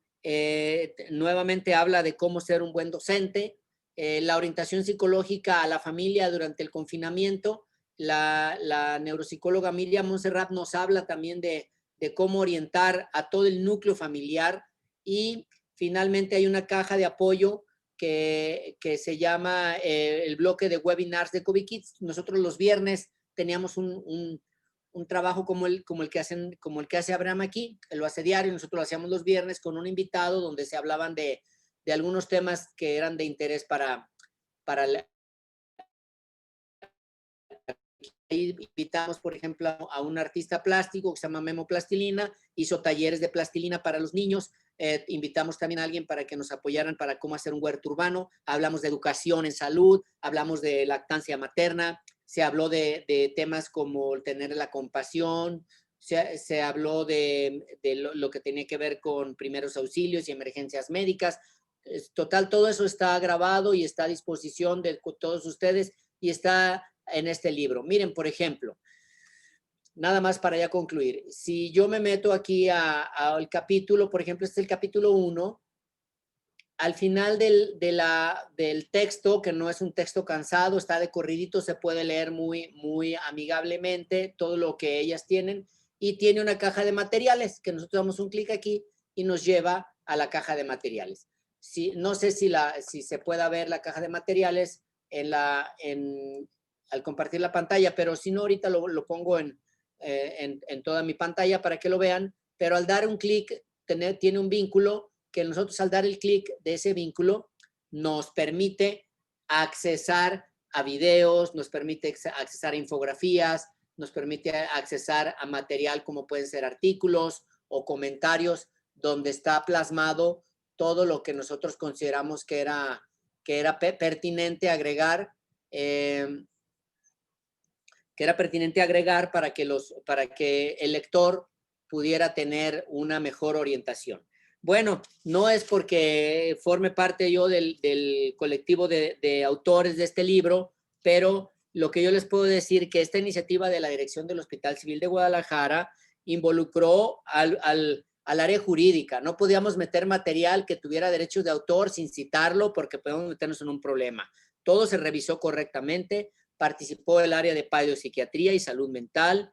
Nuevamente habla de cómo ser un buen docente. La orientación psicológica a la familia durante el confinamiento. La neuropsicóloga Miriam Montserrat nos habla también de cómo orientar a todo el núcleo familiar. Y finalmente hay una caja de apoyo que se llama el bloque de webinars de COVID Kids. Nosotros los viernes teníamos un trabajo como el que hace Abraham aquí, él lo hace diario, nosotros lo hacíamos los viernes con un invitado donde se hablaban de algunos temas que eran de interés para Ahí invitamos, por ejemplo, a un artista plástico que se llama Memo Plastilina, hizo talleres de plastilina para los niños. Invitamos también a alguien para que nos apoyaran para cómo hacer un huerto urbano. Hablamos de educación en salud, hablamos de lactancia materna, se habló de temas como tener la compasión, se habló de lo que tenía que ver con primeros auxilios y emergencias médicas. Total, todo eso está grabado y está a disposición de todos ustedes y está en este libro. Miren, por ejemplo, nada más para ya concluir. Si yo me meto aquí al capítulo, por ejemplo, este es el capítulo 1, al final del texto, que no es un texto cansado, está de corridito, se puede leer muy, muy amigablemente todo lo que ellas tienen. y tiene una caja de materiales que nosotros damos un clic aquí y nos lleva a la caja de materiales. No sé si se pueda ver la caja de materiales al compartir la pantalla, pero si no, ahorita lo pongo en toda mi pantalla para que lo vean, pero al dar un clic tiene un vínculo que nosotros al dar el clic de ese vínculo nos permite accesar a videos, nos permite accesar a infografías, nos permite accesar a material como pueden ser artículos o comentarios donde está plasmado todo lo que nosotros consideramos que era pertinente agregar, para que el lector pudiera tener una mejor orientación. Bueno, no es porque forme parte yo del colectivo de autores de este libro, pero lo que yo les puedo decir que esta iniciativa de la Dirección del Hospital Civil de Guadalajara involucró al área jurídica. No podíamos meter material que tuviera derechos de autor sin citarlo porque podemos meternos en un problema. Todo se revisó correctamente, participó el área de psiquiatría y salud mental,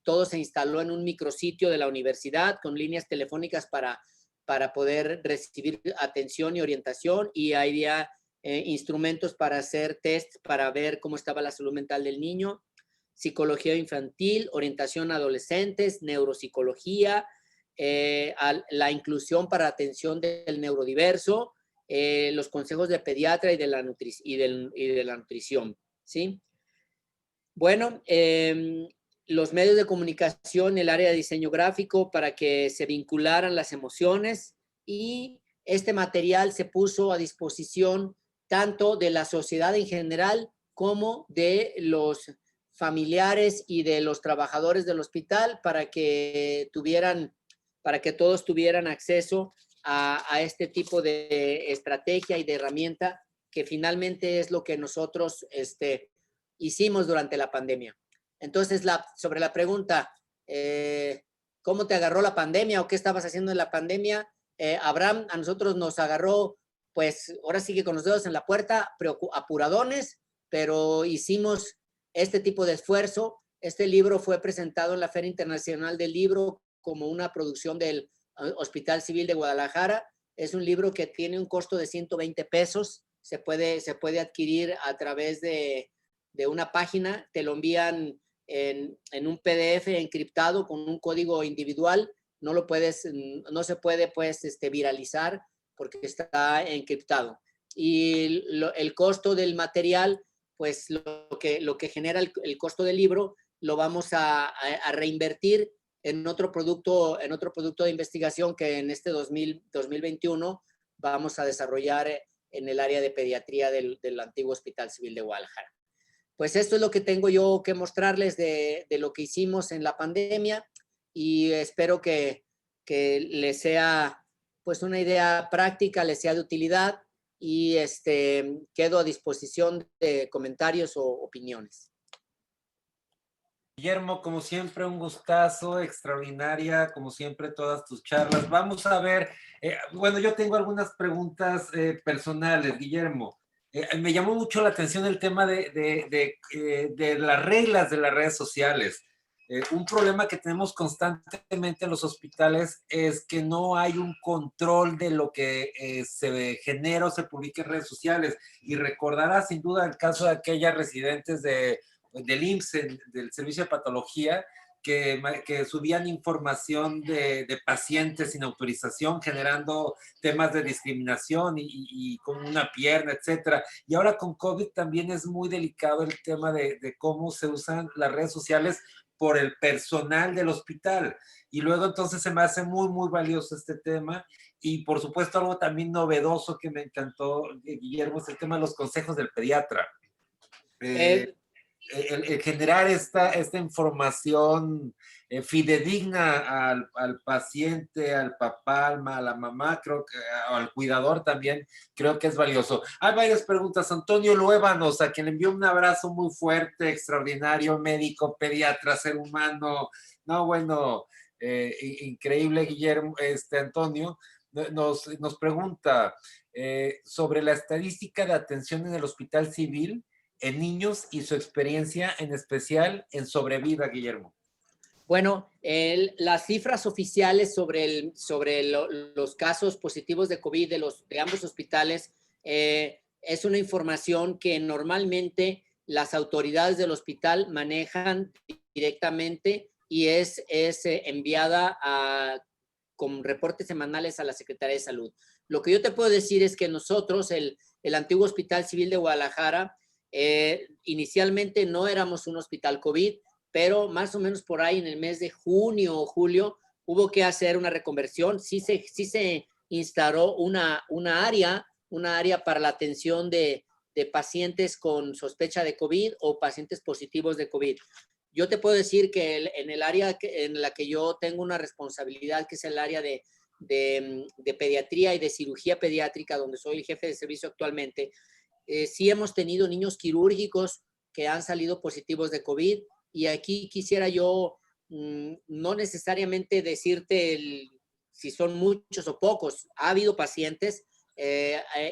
todo se instaló en un micrositio de la universidad con líneas telefónicas para poder recibir atención y orientación, y había instrumentos para hacer test para ver cómo estaba la salud mental del niño, psicología infantil, orientación a adolescentes, neuropsicología, la inclusión para atención del neurodiverso, los consejos de pediatra y de la nutrición, ¿sí? Bueno, los medios de comunicación, el área de diseño gráfico para que se vincularan las emociones, y este material se puso a disposición tanto de la sociedad en general como de los familiares y de los trabajadores del hospital para que todos tuvieran acceso a este tipo de estrategia y de herramienta que finalmente es lo que nosotros hicimos durante la pandemia. Entonces, sobre la pregunta, ¿cómo te agarró la pandemia o qué estabas haciendo en la pandemia? Abraham, a nosotros nos agarró, pues ahora sí que con los dedos en la puerta, apuradones, pero hicimos este tipo de esfuerzo. Este libro fue presentado en la Feria Internacional del Libro como una producción del Hospital Civil de Guadalajara. Es un libro que tiene un costo de 120 pesos. Se puede adquirir a través de una página, te lo envían en un PDF encriptado con un código individual. No se puede pues viralizar porque está encriptado. Y el costo del material, pues lo que genera el costo del libro, lo vamos a reinvertir en otro producto de investigación que en este 2021 vamos a desarrollar en el área de pediatría del antiguo Hospital Civil de Guadalajara. Pues esto es lo que tengo yo que mostrarles de lo que hicimos en la pandemia, y espero que les sea pues una idea práctica, les sea de utilidad, y quedo a disposición de comentarios o opiniones. Guillermo, como siempre, un gustazo, extraordinaria, como siempre, todas tus charlas. Vamos a ver, bueno, yo tengo algunas preguntas personales, Guillermo. Me llamó mucho la atención el tema de las reglas de las redes sociales. Un problema que tenemos constantemente en los hospitales es que no hay un control de lo que se genera o se publica en redes sociales. Y recordarás sin duda el caso de aquellas residentes del IMSS, del Servicio de Patología, que subían información de pacientes sin autorización, generando temas de discriminación y con una pierna, etcétera. Y ahora con COVID también es muy delicado el tema de cómo se usan las redes sociales por el personal del hospital. Y luego entonces se me hace muy, muy valioso este tema. Y por supuesto algo también novedoso que me encantó, Guillermo, es el tema de los consejos del pediatra. El generar esta información fidedigna al paciente, al papá, a la mamá, creo que al cuidador también, creo que es valioso. Hay varias preguntas. Antonio Luébanos, a quien le envío un abrazo muy fuerte, extraordinario, médico, pediatra, ser humano. No, bueno, increíble, Guillermo, Antonio, nos pregunta sobre la estadística de atención en el Hospital Civil en niños y su experiencia en especial en sobrevida, Guillermo. Bueno, las cifras oficiales sobre los casos positivos de COVID de ambos hospitales es una información que normalmente las autoridades del hospital manejan directamente y es enviada con reportes semanales a la Secretaría de Salud. Lo que yo te puedo decir es que nosotros, el antiguo Hospital Civil de Guadalajara, inicialmente no éramos un hospital COVID, pero más o menos por ahí en el mes de junio o julio hubo que hacer una reconversión. Sí se instauró una área para la atención de pacientes con sospecha de COVID o pacientes positivos de COVID. Yo te puedo decir que en el área en la que yo tengo una responsabilidad, que es el área de pediatría y de cirugía pediátrica, donde soy el jefe de servicio actualmente, sí hemos tenido niños quirúrgicos que han salido positivos de COVID, y aquí quisiera yo no necesariamente decirte si son muchos o pocos. Ha habido pacientes,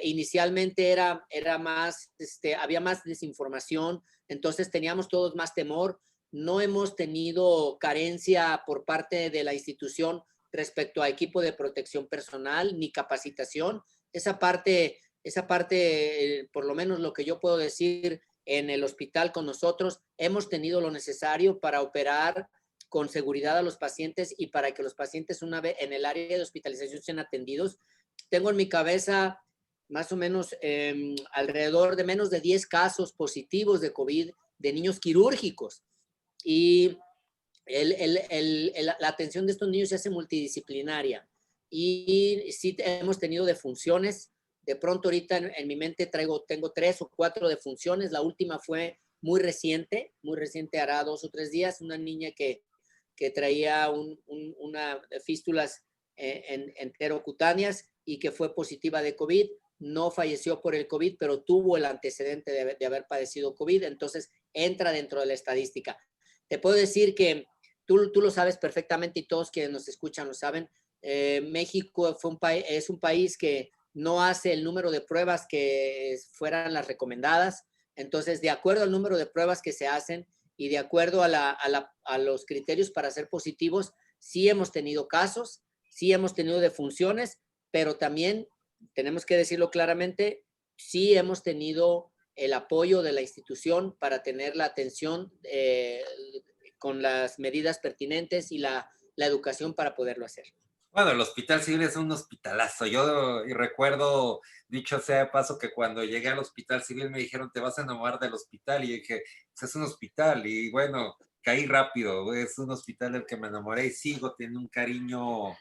inicialmente era más, había más desinformación, entonces teníamos todos más temor. No hemos tenido carencia por parte de la institución respecto a equipo de protección personal ni capacitación. Esa parte, por lo menos lo que yo puedo decir en el hospital con nosotros, hemos tenido lo necesario para operar con seguridad a los pacientes y para que los pacientes una vez en el área de hospitalización sean atendidos. Tengo en mi cabeza más o menos alrededor de menos de 10 casos positivos de COVID de niños quirúrgicos. Y la atención de estos niños se hace multidisciplinaria. Y sí hemos tenido defunciones. De pronto ahorita en mi mente tengo 3 o 4 defunciones. La última fue muy reciente, hará 2 o 3 días, una niña que traía una fístulas enterocutáneas y que fue positiva de COVID. No falleció por el COVID, pero tuvo el antecedente de haber padecido COVID, entonces entra dentro de la estadística. Te puedo decir que tú lo sabes perfectamente y todos quienes nos escuchan lo saben. México es un país que no hace el número de pruebas que fueran las recomendadas. Entonces, de acuerdo al número de pruebas que se hacen y de acuerdo a los criterios para ser positivos, sí hemos tenido casos, sí hemos tenido defunciones, pero también, tenemos que decirlo claramente, sí hemos tenido el apoyo de la institución para tener la atención con las medidas pertinentes y la educación para poderlo hacer. Bueno, el Hospital Civil es un hospitalazo. Yo recuerdo, dicho sea de paso, que cuando llegué al Hospital Civil me dijeron, te vas a enamorar del hospital. Y dije, pues es un hospital. Y bueno, caí rápido. Es un hospital del que me enamoré y sigo teniendo un cariño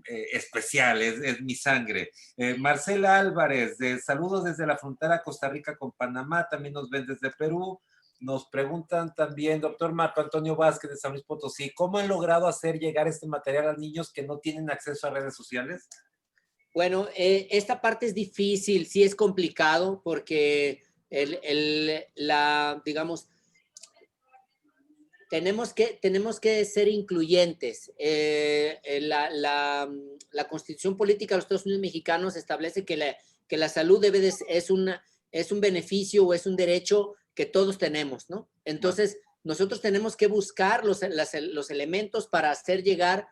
especial. Es mi sangre. Marcela Álvarez, saludos desde la frontera Costa Rica con Panamá. También nos ven desde Perú. Nos preguntan también, doctor Marco Antonio Vázquez de San Luis Potosí, ¿cómo han logrado hacer llegar este material a niños que no tienen acceso a redes sociales? Bueno, esta parte es difícil, sí es complicado porque digamos, tenemos que ser incluyentes. La Constitución Política de los Estados Unidos Mexicanos establece que la salud es un beneficio o es un derecho que todos tenemos, ¿no? Entonces, nosotros tenemos que buscar los elementos para hacer llegar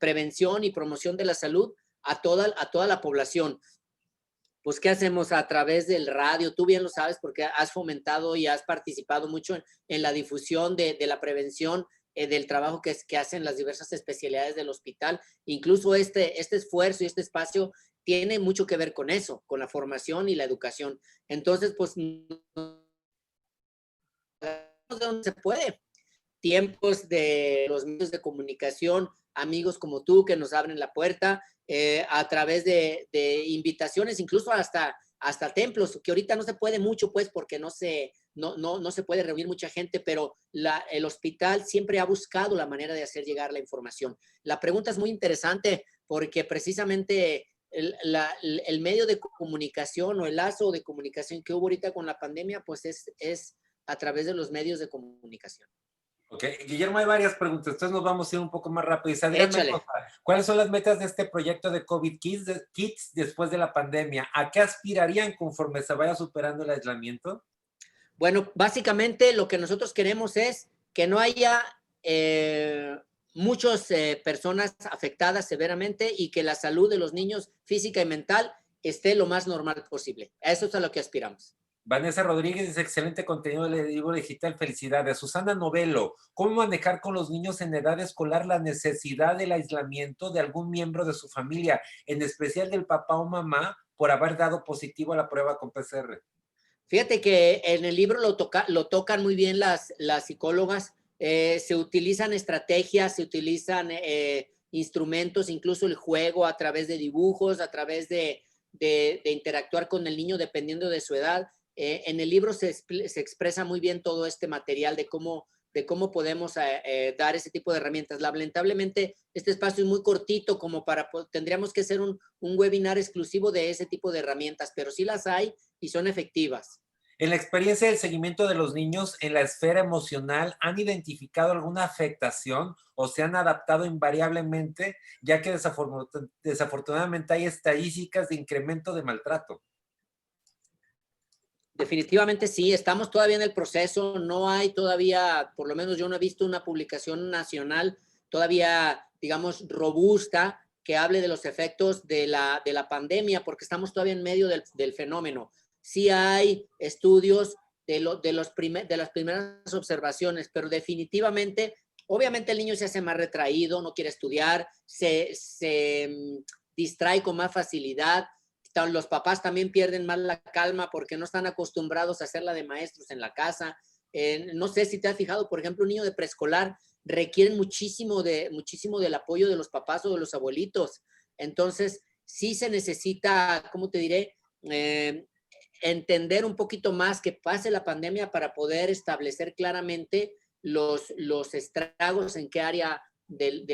prevención y promoción de la salud a toda la población. Pues, ¿qué hacemos? A través del radio, tú bien lo sabes porque has fomentado y has participado mucho en la difusión de la prevención, del trabajo que hacen las diversas especialidades del hospital. Incluso este esfuerzo y este espacio tiene mucho que ver con eso, con la formación y la educación. Entonces, pues, de donde se puede. Tiempos de los medios de comunicación, amigos como tú que nos abren la puerta, a través de invitaciones, incluso hasta templos, que ahorita no se puede mucho, pues, porque no se puede reunir mucha gente, pero el hospital siempre ha buscado la manera de hacer llegar la información. La pregunta es muy interesante porque precisamente el medio de comunicación o el lazo de comunicación que hubo ahorita con la pandemia, pues es a través de los medios de comunicación. Ok, Guillermo, hay varias preguntas, entonces nos vamos a ir un poco más rápido. Adrián Échale. Mendoza, ¿cuáles son las metas de este proyecto de COVID Kids después de la pandemia? ¿A qué aspirarían conforme se vaya superando el aislamiento? Bueno, básicamente lo que nosotros queremos es que no haya muchas personas afectadas severamente y que la salud de los niños física y mental esté lo más normal posible. A eso es a lo que aspiramos. Vanessa Rodríguez dice, excelente contenido de libro digital, felicidades. Susana Novelo, ¿cómo manejar con los niños en edad escolar la necesidad del aislamiento de algún miembro de su familia, en especial del papá o mamá, por haber dado positivo a la prueba con PCR? Fíjate que en el libro lo tocan muy bien las psicólogas. Se utilizan estrategias, se utilizan instrumentos, incluso el juego a través de dibujos, a través de interactuar con el niño dependiendo de su edad. En el libro se expresa muy bien todo este material de cómo podemos dar ese tipo de herramientas. Lamentablemente, este espacio es muy cortito como tendríamos que hacer un webinar exclusivo de ese tipo de herramientas, pero sí las hay y son efectivas. En la experiencia del seguimiento de los niños en la esfera emocional, ¿han identificado alguna afectación o se han adaptado invariablemente, ya que desafortunadamente hay estadísticas de incremento de maltrato? Definitivamente sí, estamos todavía en el proceso, no hay todavía, por lo menos yo no he visto una publicación nacional todavía, digamos, robusta que hable de los efectos de la pandemia, porque estamos todavía en medio del fenómeno. Sí hay estudios de las primeras observaciones, pero definitivamente, obviamente el niño se hace más retraído, no quiere estudiar, se distrae con más facilidad. Los papás también pierden más la calma porque no están acostumbrados a hacerla de maestros en la casa. No sé si te has fijado, por ejemplo, un niño de preescolar requiere muchísimo del apoyo de los papás o de los abuelitos. Entonces, sí se necesita, ¿cómo te diré? Entender un poquito más que pase la pandemia para poder establecer claramente los estragos en qué área del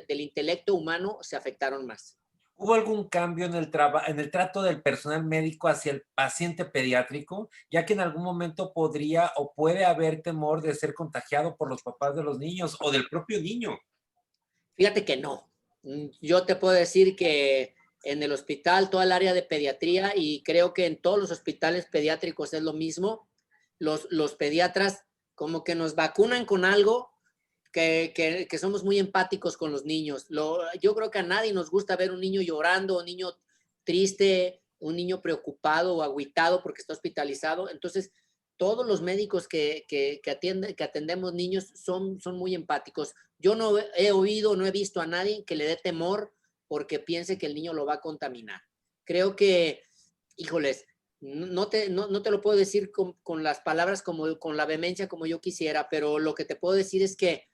intelecto humano se afectaron más. ¿Hubo algún cambio en el trato del personal médico hacia el paciente pediátrico, ya que en algún momento podría o puede haber temor de ser contagiado por los papás de los niños o del propio niño? Fíjate que no. Yo te puedo decir que en el hospital, toda el área de pediatría, y creo que en todos los hospitales pediátricos es lo mismo, los pediatras como que nos vacunan con algo que somos muy empáticos con los niños. Yo creo que a nadie nos gusta ver un niño llorando, un niño triste, un niño preocupado o agüitado porque está hospitalizado. Entonces, todos los médicos que atendemos niños son muy empáticos. Yo no he oído, no he visto a nadie que le dé temor porque piense que el niño lo va a contaminar. Creo que, híjoles, no te lo puedo decir con las palabras, con la vehemencia como yo quisiera, pero lo que te puedo decir es que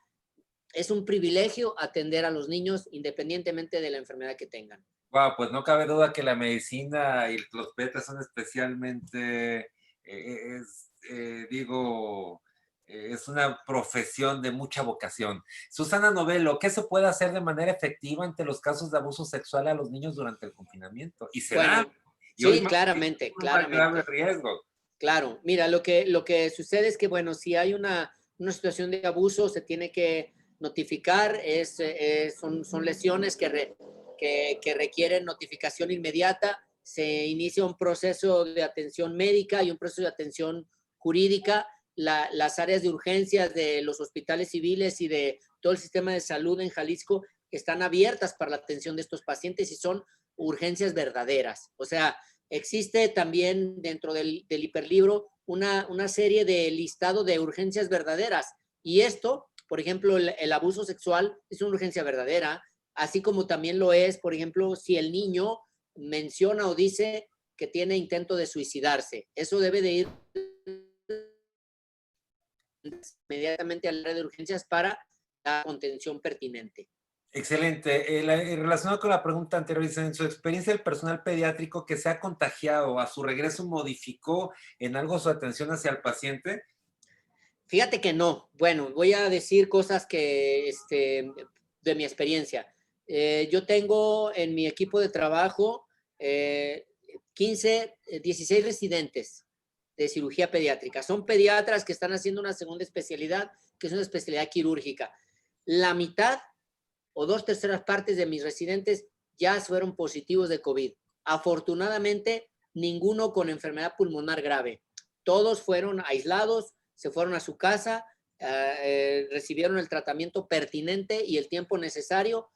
es un privilegio atender a los niños independientemente de la enfermedad que tengan. Wow, pues no cabe duda que la medicina y los pediatras son especialmente, es una profesión de mucha vocación. Susana Novelo, ¿qué se puede hacer de manera efectiva ante los casos de abuso sexual a los niños durante el confinamiento? Y se da. Bueno, Y hoy sí, más claramente, un más grave claramente. riesgo. Claro, mira, lo que sucede es que, bueno, si hay una situación de abuso, se tiene que notificar, son lesiones que requieren notificación inmediata, se inicia un proceso de atención médica y un proceso de atención jurídica. Las áreas de urgencias de los hospitales civiles y de todo el sistema de salud en Jalisco están abiertas para la atención de estos pacientes y son urgencias verdaderas. O sea, existe también dentro del hiperlibro una serie de listado de urgencias verdaderas. Y esto, por ejemplo, el abuso sexual es una urgencia verdadera, así como también lo es, por ejemplo, si el niño menciona o dice que tiene intento de suicidarse. Eso debe de ir inmediatamente al área de urgencias para la contención pertinente. Excelente. Relacionado con la pregunta anterior, dice, en su experiencia el personal pediátrico que se ha contagiado a su regreso modificó en algo su atención hacia el paciente. Fíjate que no. Bueno, voy a decir cosas de mi experiencia. Yo tengo en mi equipo de trabajo 16 residentes de cirugía pediátrica. Son pediatras que están haciendo una segunda especialidad, que es una especialidad quirúrgica. La mitad o 2/3 partes de mis residentes ya fueron positivos de COVID. Afortunadamente, ninguno con enfermedad pulmonar grave. Todos fueron aislados, se fueron a su casa recibieron el tratamiento pertinente y el tiempo necesario.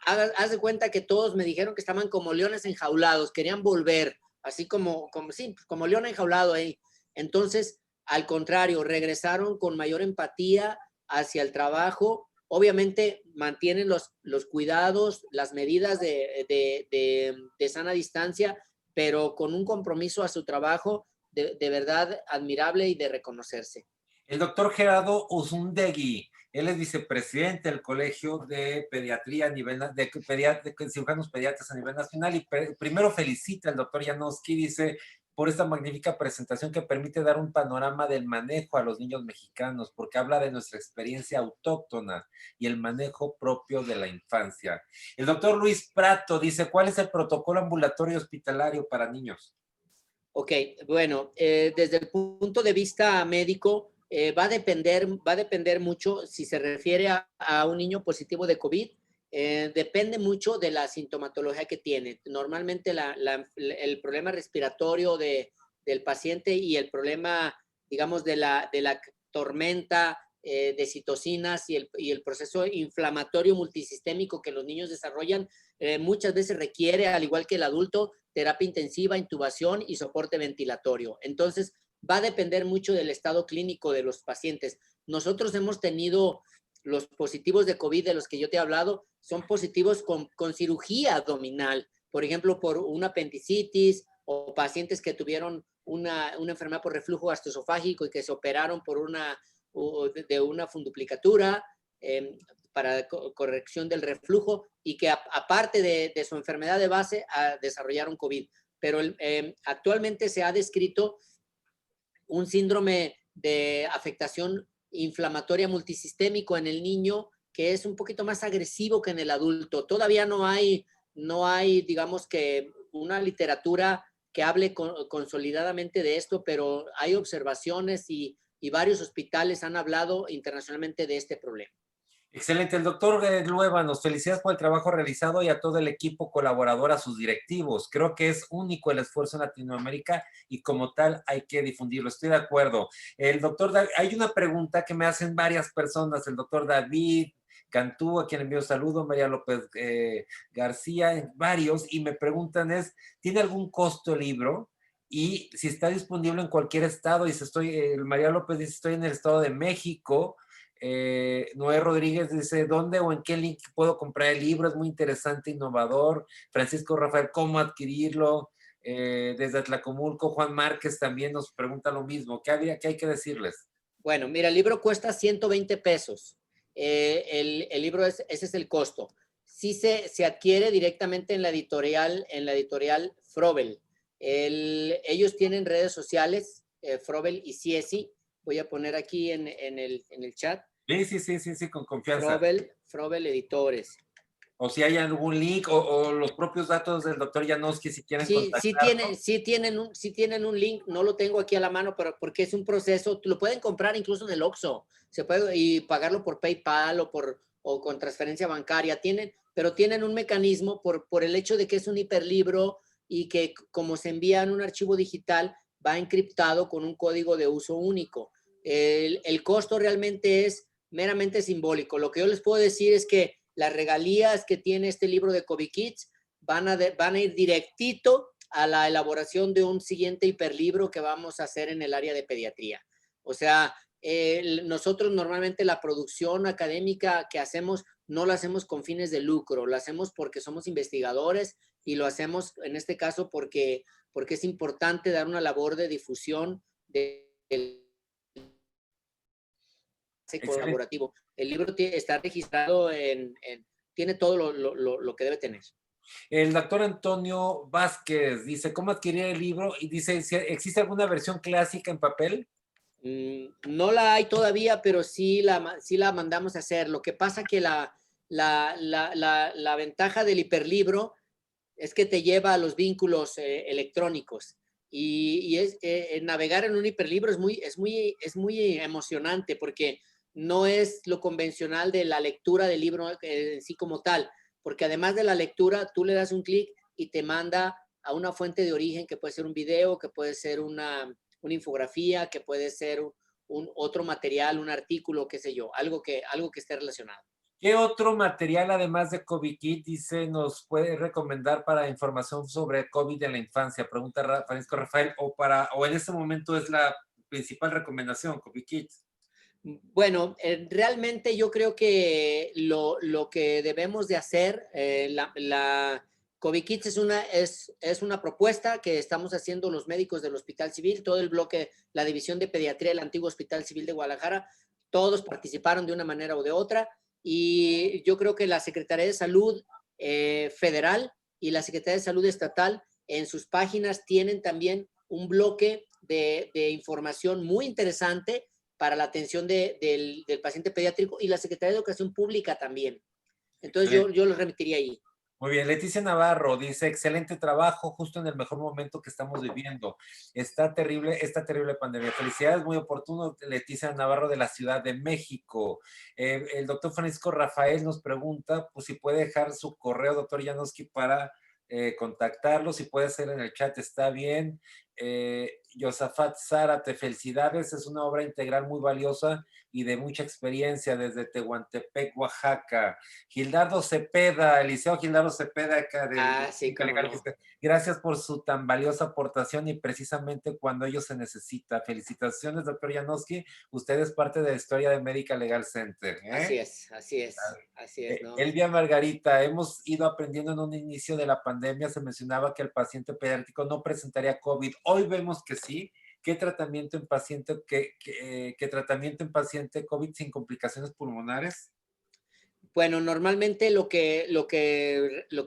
Haz de cuenta que todos me dijeron que estaban como leones enjaulados, querían volver, así sí, como león enjaulado ahí. Entonces, al contrario, regresaron con mayor empatía hacia el trabajo. Obviamente mantienen los cuidados, las medidas de sana distancia, pero con un compromiso a su trabajo de verdad admirable y de reconocerse. El doctor Gerardo Uzundegui, él es vicepresidente del Colegio de Pediatría a nivel de cirujanos pediatras a nivel nacional y primero felicita al doctor Janowski, dice, por esta magnífica presentación que permite dar un panorama del manejo a los niños mexicanos, porque habla de nuestra experiencia autóctona y el manejo propio de la infancia. El doctor Luis Prato dice, ¿cuál es el protocolo ambulatorio hospitalario para niños? Ok, bueno, desde el punto de vista médico, va a depender mucho si se refiere a un niño positivo de COVID. Depende mucho de la sintomatología que tiene. Normalmente el problema respiratorio del paciente y el problema, digamos, de la tormenta de citocinas y el proceso inflamatorio multisistémico que los niños desarrollan, muchas veces requiere, al igual que el adulto, terapia intensiva, intubación y soporte ventilatorio. Entonces, va a depender mucho del estado clínico de los pacientes. Nosotros hemos tenido los positivos de COVID de los que yo te he hablado, son positivos con cirugía abdominal, por ejemplo, por una apendicitis o pacientes que tuvieron una enfermedad por reflujo gastroesofágico y que se operaron por una funduplicatura para corrección del reflujo y que aparte de su enfermedad de base desarrollaron COVID. Pero actualmente se ha descrito un síndrome de afectación inflamatoria multisistémico en el niño que es un poquito más agresivo que en el adulto. Todavía no hay, digamos que una literatura que hable consolidadamente de esto, pero hay observaciones y varios hospitales han hablado internacionalmente de este problema. Excelente. El doctor Luébanos, felicidades por el trabajo realizado y a todo el equipo colaborador, a sus directivos. Creo que es único el esfuerzo en Latinoamérica y como tal hay que difundirlo. Estoy de acuerdo. El doctor, hay una pregunta que me hacen varias personas. El doctor David Cantú, a quien envío saludo, María López García, varios, y me preguntan ¿tiene algún costo el libro? Y si está disponible en cualquier estado. Dice, María López dice, estoy en el Estado de México. Noé Rodríguez dice, ¿dónde o en qué link puedo comprar el libro? Es muy interesante, innovador. Francisco Rafael, ¿cómo adquirirlo? Desde Atlacomulco, Juan Márquez también nos pregunta lo mismo. ¿Qué hay que decirles? Bueno, mira, el libro cuesta 120 pesos. El libro, ese es el costo. Sí se adquiere directamente en la editorial Frobel. Ellos tienen redes sociales, Frobel y Ciesi. Voy a poner aquí en el chat. Sí, con confianza. Frobel Editores. O si hay algún link o los propios datos del doctor Janowski si quieren contactarlo. Sí tienen un link, no lo tengo aquí a la mano, pero porque es un proceso, lo pueden comprar incluso en el Oxxo, se puede y pagarlo por PayPal o con transferencia bancaria, pero tienen un mecanismo por el hecho de que es un hiperlibro y que como se envía en un archivo digital, va encriptado con un código de uso único. El costo realmente es meramente simbólico. Lo que yo les puedo decir es que las regalías que tiene este libro de COVID Kids van a ir directito a la elaboración de un siguiente hiperlibro que vamos a hacer en el área de pediatría. O sea, nosotros normalmente la producción académica que hacemos no la hacemos con fines de lucro, lo hacemos porque somos investigadores y lo hacemos en este caso porque es importante dar una labor de difusión del colaborativo. El libro está registrado tiene todo lo que debe tener. El doctor Antonio Vázquez dice, ¿cómo adquirir el libro? Y dice, ¿existe alguna versión clásica en papel? No la hay todavía, pero sí la mandamos a hacer. Lo que pasa que la ventaja del hiperlibro es que te lleva a los vínculos electrónicos y navegar en un hiperlibro es muy emocionante porque no es lo convencional de la lectura del libro en sí como tal, porque además de la lectura, tú le das un clic y te manda a una fuente de origen que puede ser un video, que puede ser una infografía, que puede ser otro material, un artículo, qué sé yo, algo que esté relacionado. ¿Qué otro material, además de COVID Kit, dice, nos puede recomendar para información sobre COVID en la infancia? Pregunta Francisco Rafael, o en este momento es la principal recomendación, COVID Kit. Bueno, realmente yo creo que lo que debemos de hacer, la COVID Kids es una propuesta que estamos haciendo los médicos del Hospital Civil, todo el bloque, la División de Pediatría del antiguo Hospital Civil de Guadalajara, todos participaron de una manera o de otra, y yo creo que la Secretaría de Salud Federal y la Secretaría de Salud Estatal en sus páginas tienen también un bloque de información muy interesante para la atención del paciente pediátrico, y la Secretaría de Educación Pública también. Entonces yo lo remitiría ahí. Muy bien, Leticia Navarro dice, excelente trabajo, justo en el mejor momento que estamos viviendo. Esta terrible pandemia. Felicidades, muy oportuno, Leticia Navarro de la Ciudad de México. El doctor Francisco Rafael nos pregunta, pues si puede dejar su correo, doctor Janowski, para contactarlo, si puede hacer en el chat, está bien. Yosafat Zárate, felicidades, es una obra integral muy valiosa y de mucha experiencia desde Tehuantepec, Oaxaca. Gildardo Cepeda, Eliseo Gildardo Cepeda, acá de sí, Legal. no. Gracias por su tan valiosa aportación y precisamente cuando ello se necesita. Felicitaciones, doctor Janowski. Usted es parte de la historia de Medical Legal Center. Así es, ¿no? Elvia Margarita, hemos ido aprendiendo en un inicio de la pandemia, se mencionaba que el paciente pediátrico no presentaría COVID. Hoy vemos que sí. ¿Qué tratamiento en paciente, qué tratamiento en paciente COVID sin complicaciones pulmonares? Bueno, normalmente lo que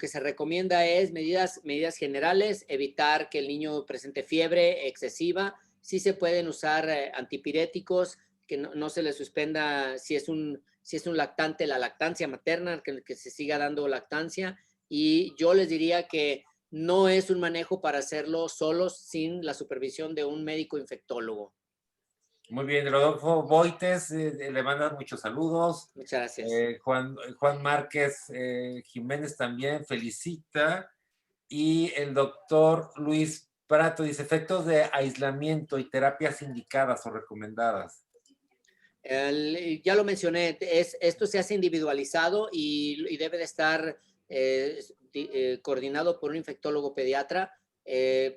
se recomienda es medidas generales, evitar que el niño presente fiebre excesiva. Sí se pueden usar antipiréticos, que no se le suspenda si es un lactante, la lactancia materna, que se siga dando lactancia. Y yo les diría que no es un manejo para hacerlo solos sin la supervisión de un médico infectólogo. Muy bien, Rodolfo Boites le manda muchos saludos. Muchas gracias. Juan Márquez Jiménez también felicita. Y el doctor Luis Prato dice, efectos de aislamiento y terapias indicadas o recomendadas. Ya lo mencioné, esto se hace individualizado y debe de estar coordinado por un infectólogo pediatra. En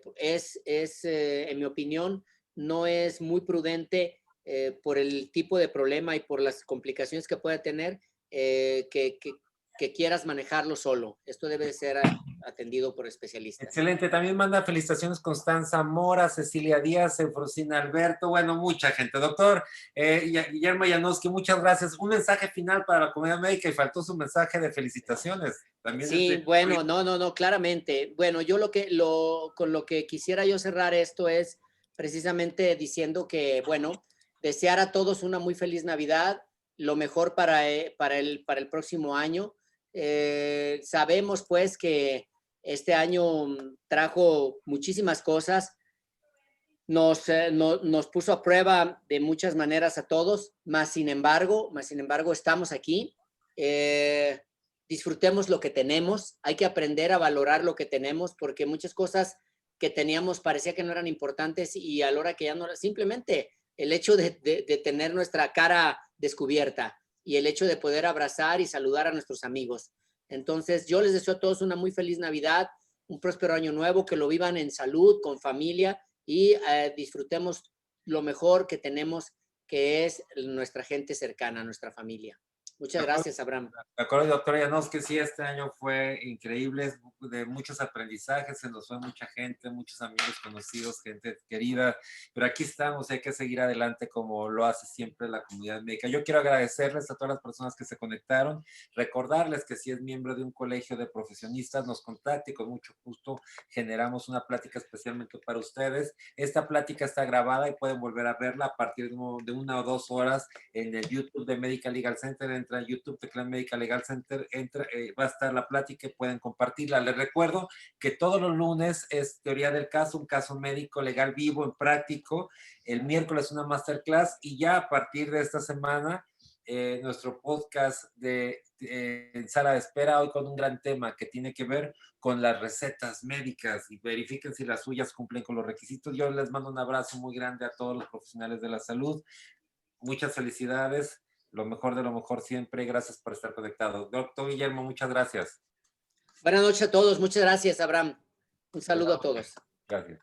mi opinión, no es muy prudente por el tipo de problema y por las complicaciones que puede tener que quieras manejarlo solo. Esto debe de ser atendido por especialistas. Excelente. También manda felicitaciones Constanza Mora, Cecilia Díaz, Eufrosina Alberto, bueno, mucha gente. Doctor Guillermo Janowski, muchas gracias. Un mensaje final para la comunidad médica y faltó su mensaje de felicitaciones. También sí, bueno, no, claramente. Bueno, yo con lo que quisiera yo cerrar esto es precisamente diciendo que, bueno, desear a todos una muy feliz Navidad, lo mejor para el próximo año. Sabemos pues que este año trajo muchísimas cosas, nos puso a prueba de muchas maneras a todos, más sin embargo estamos aquí. Disfrutemos lo que tenemos, hay que aprender a valorar lo que tenemos, porque muchas cosas que teníamos parecía que no eran importantes y a la hora que ya no, simplemente el hecho de tener nuestra cara descubierta y el hecho de poder abrazar y saludar a nuestros amigos. Entonces, yo les deseo a todos una muy feliz Navidad, un próspero año nuevo, que lo vivan en salud, con familia y disfrutemos lo mejor que tenemos, que es nuestra gente cercana, nuestra familia. Muchas gracias, Abraham. De acuerdo, doctora Janowski, sí, este año fue increíble, de muchos aprendizajes, se nos fue mucha gente, muchos amigos conocidos, gente querida, pero aquí estamos y hay que seguir adelante como lo hace siempre la comunidad médica. Yo quiero agradecerles a todas las personas que se conectaron, recordarles que si es miembro de un colegio de profesionistas, nos contacte y con mucho gusto generamos una plática especialmente para ustedes. Esta plática está grabada y pueden volver a verla a partir de 1 o 2 horas en el YouTube de Medical Legal Center. Entra a YouTube, teclean Medical Legal Center, va a estar la plática y pueden compartirla. Les recuerdo que todos los lunes es teoría del caso, un caso médico legal vivo en práctico. El miércoles una masterclass y ya a partir de esta semana nuestro podcast en sala de espera, hoy con un gran tema que tiene que ver con las recetas médicas y verifiquen si las suyas cumplen con los requisitos. Yo les mando un abrazo muy grande a todos los profesionales de la salud. Muchas felicidades, lo mejor de lo mejor siempre. Gracias por estar conectado. Doctor Guillermo, muchas gracias. Buenas noches a todos. Muchas gracias, Abraham. Un saludo a todos. Gracias.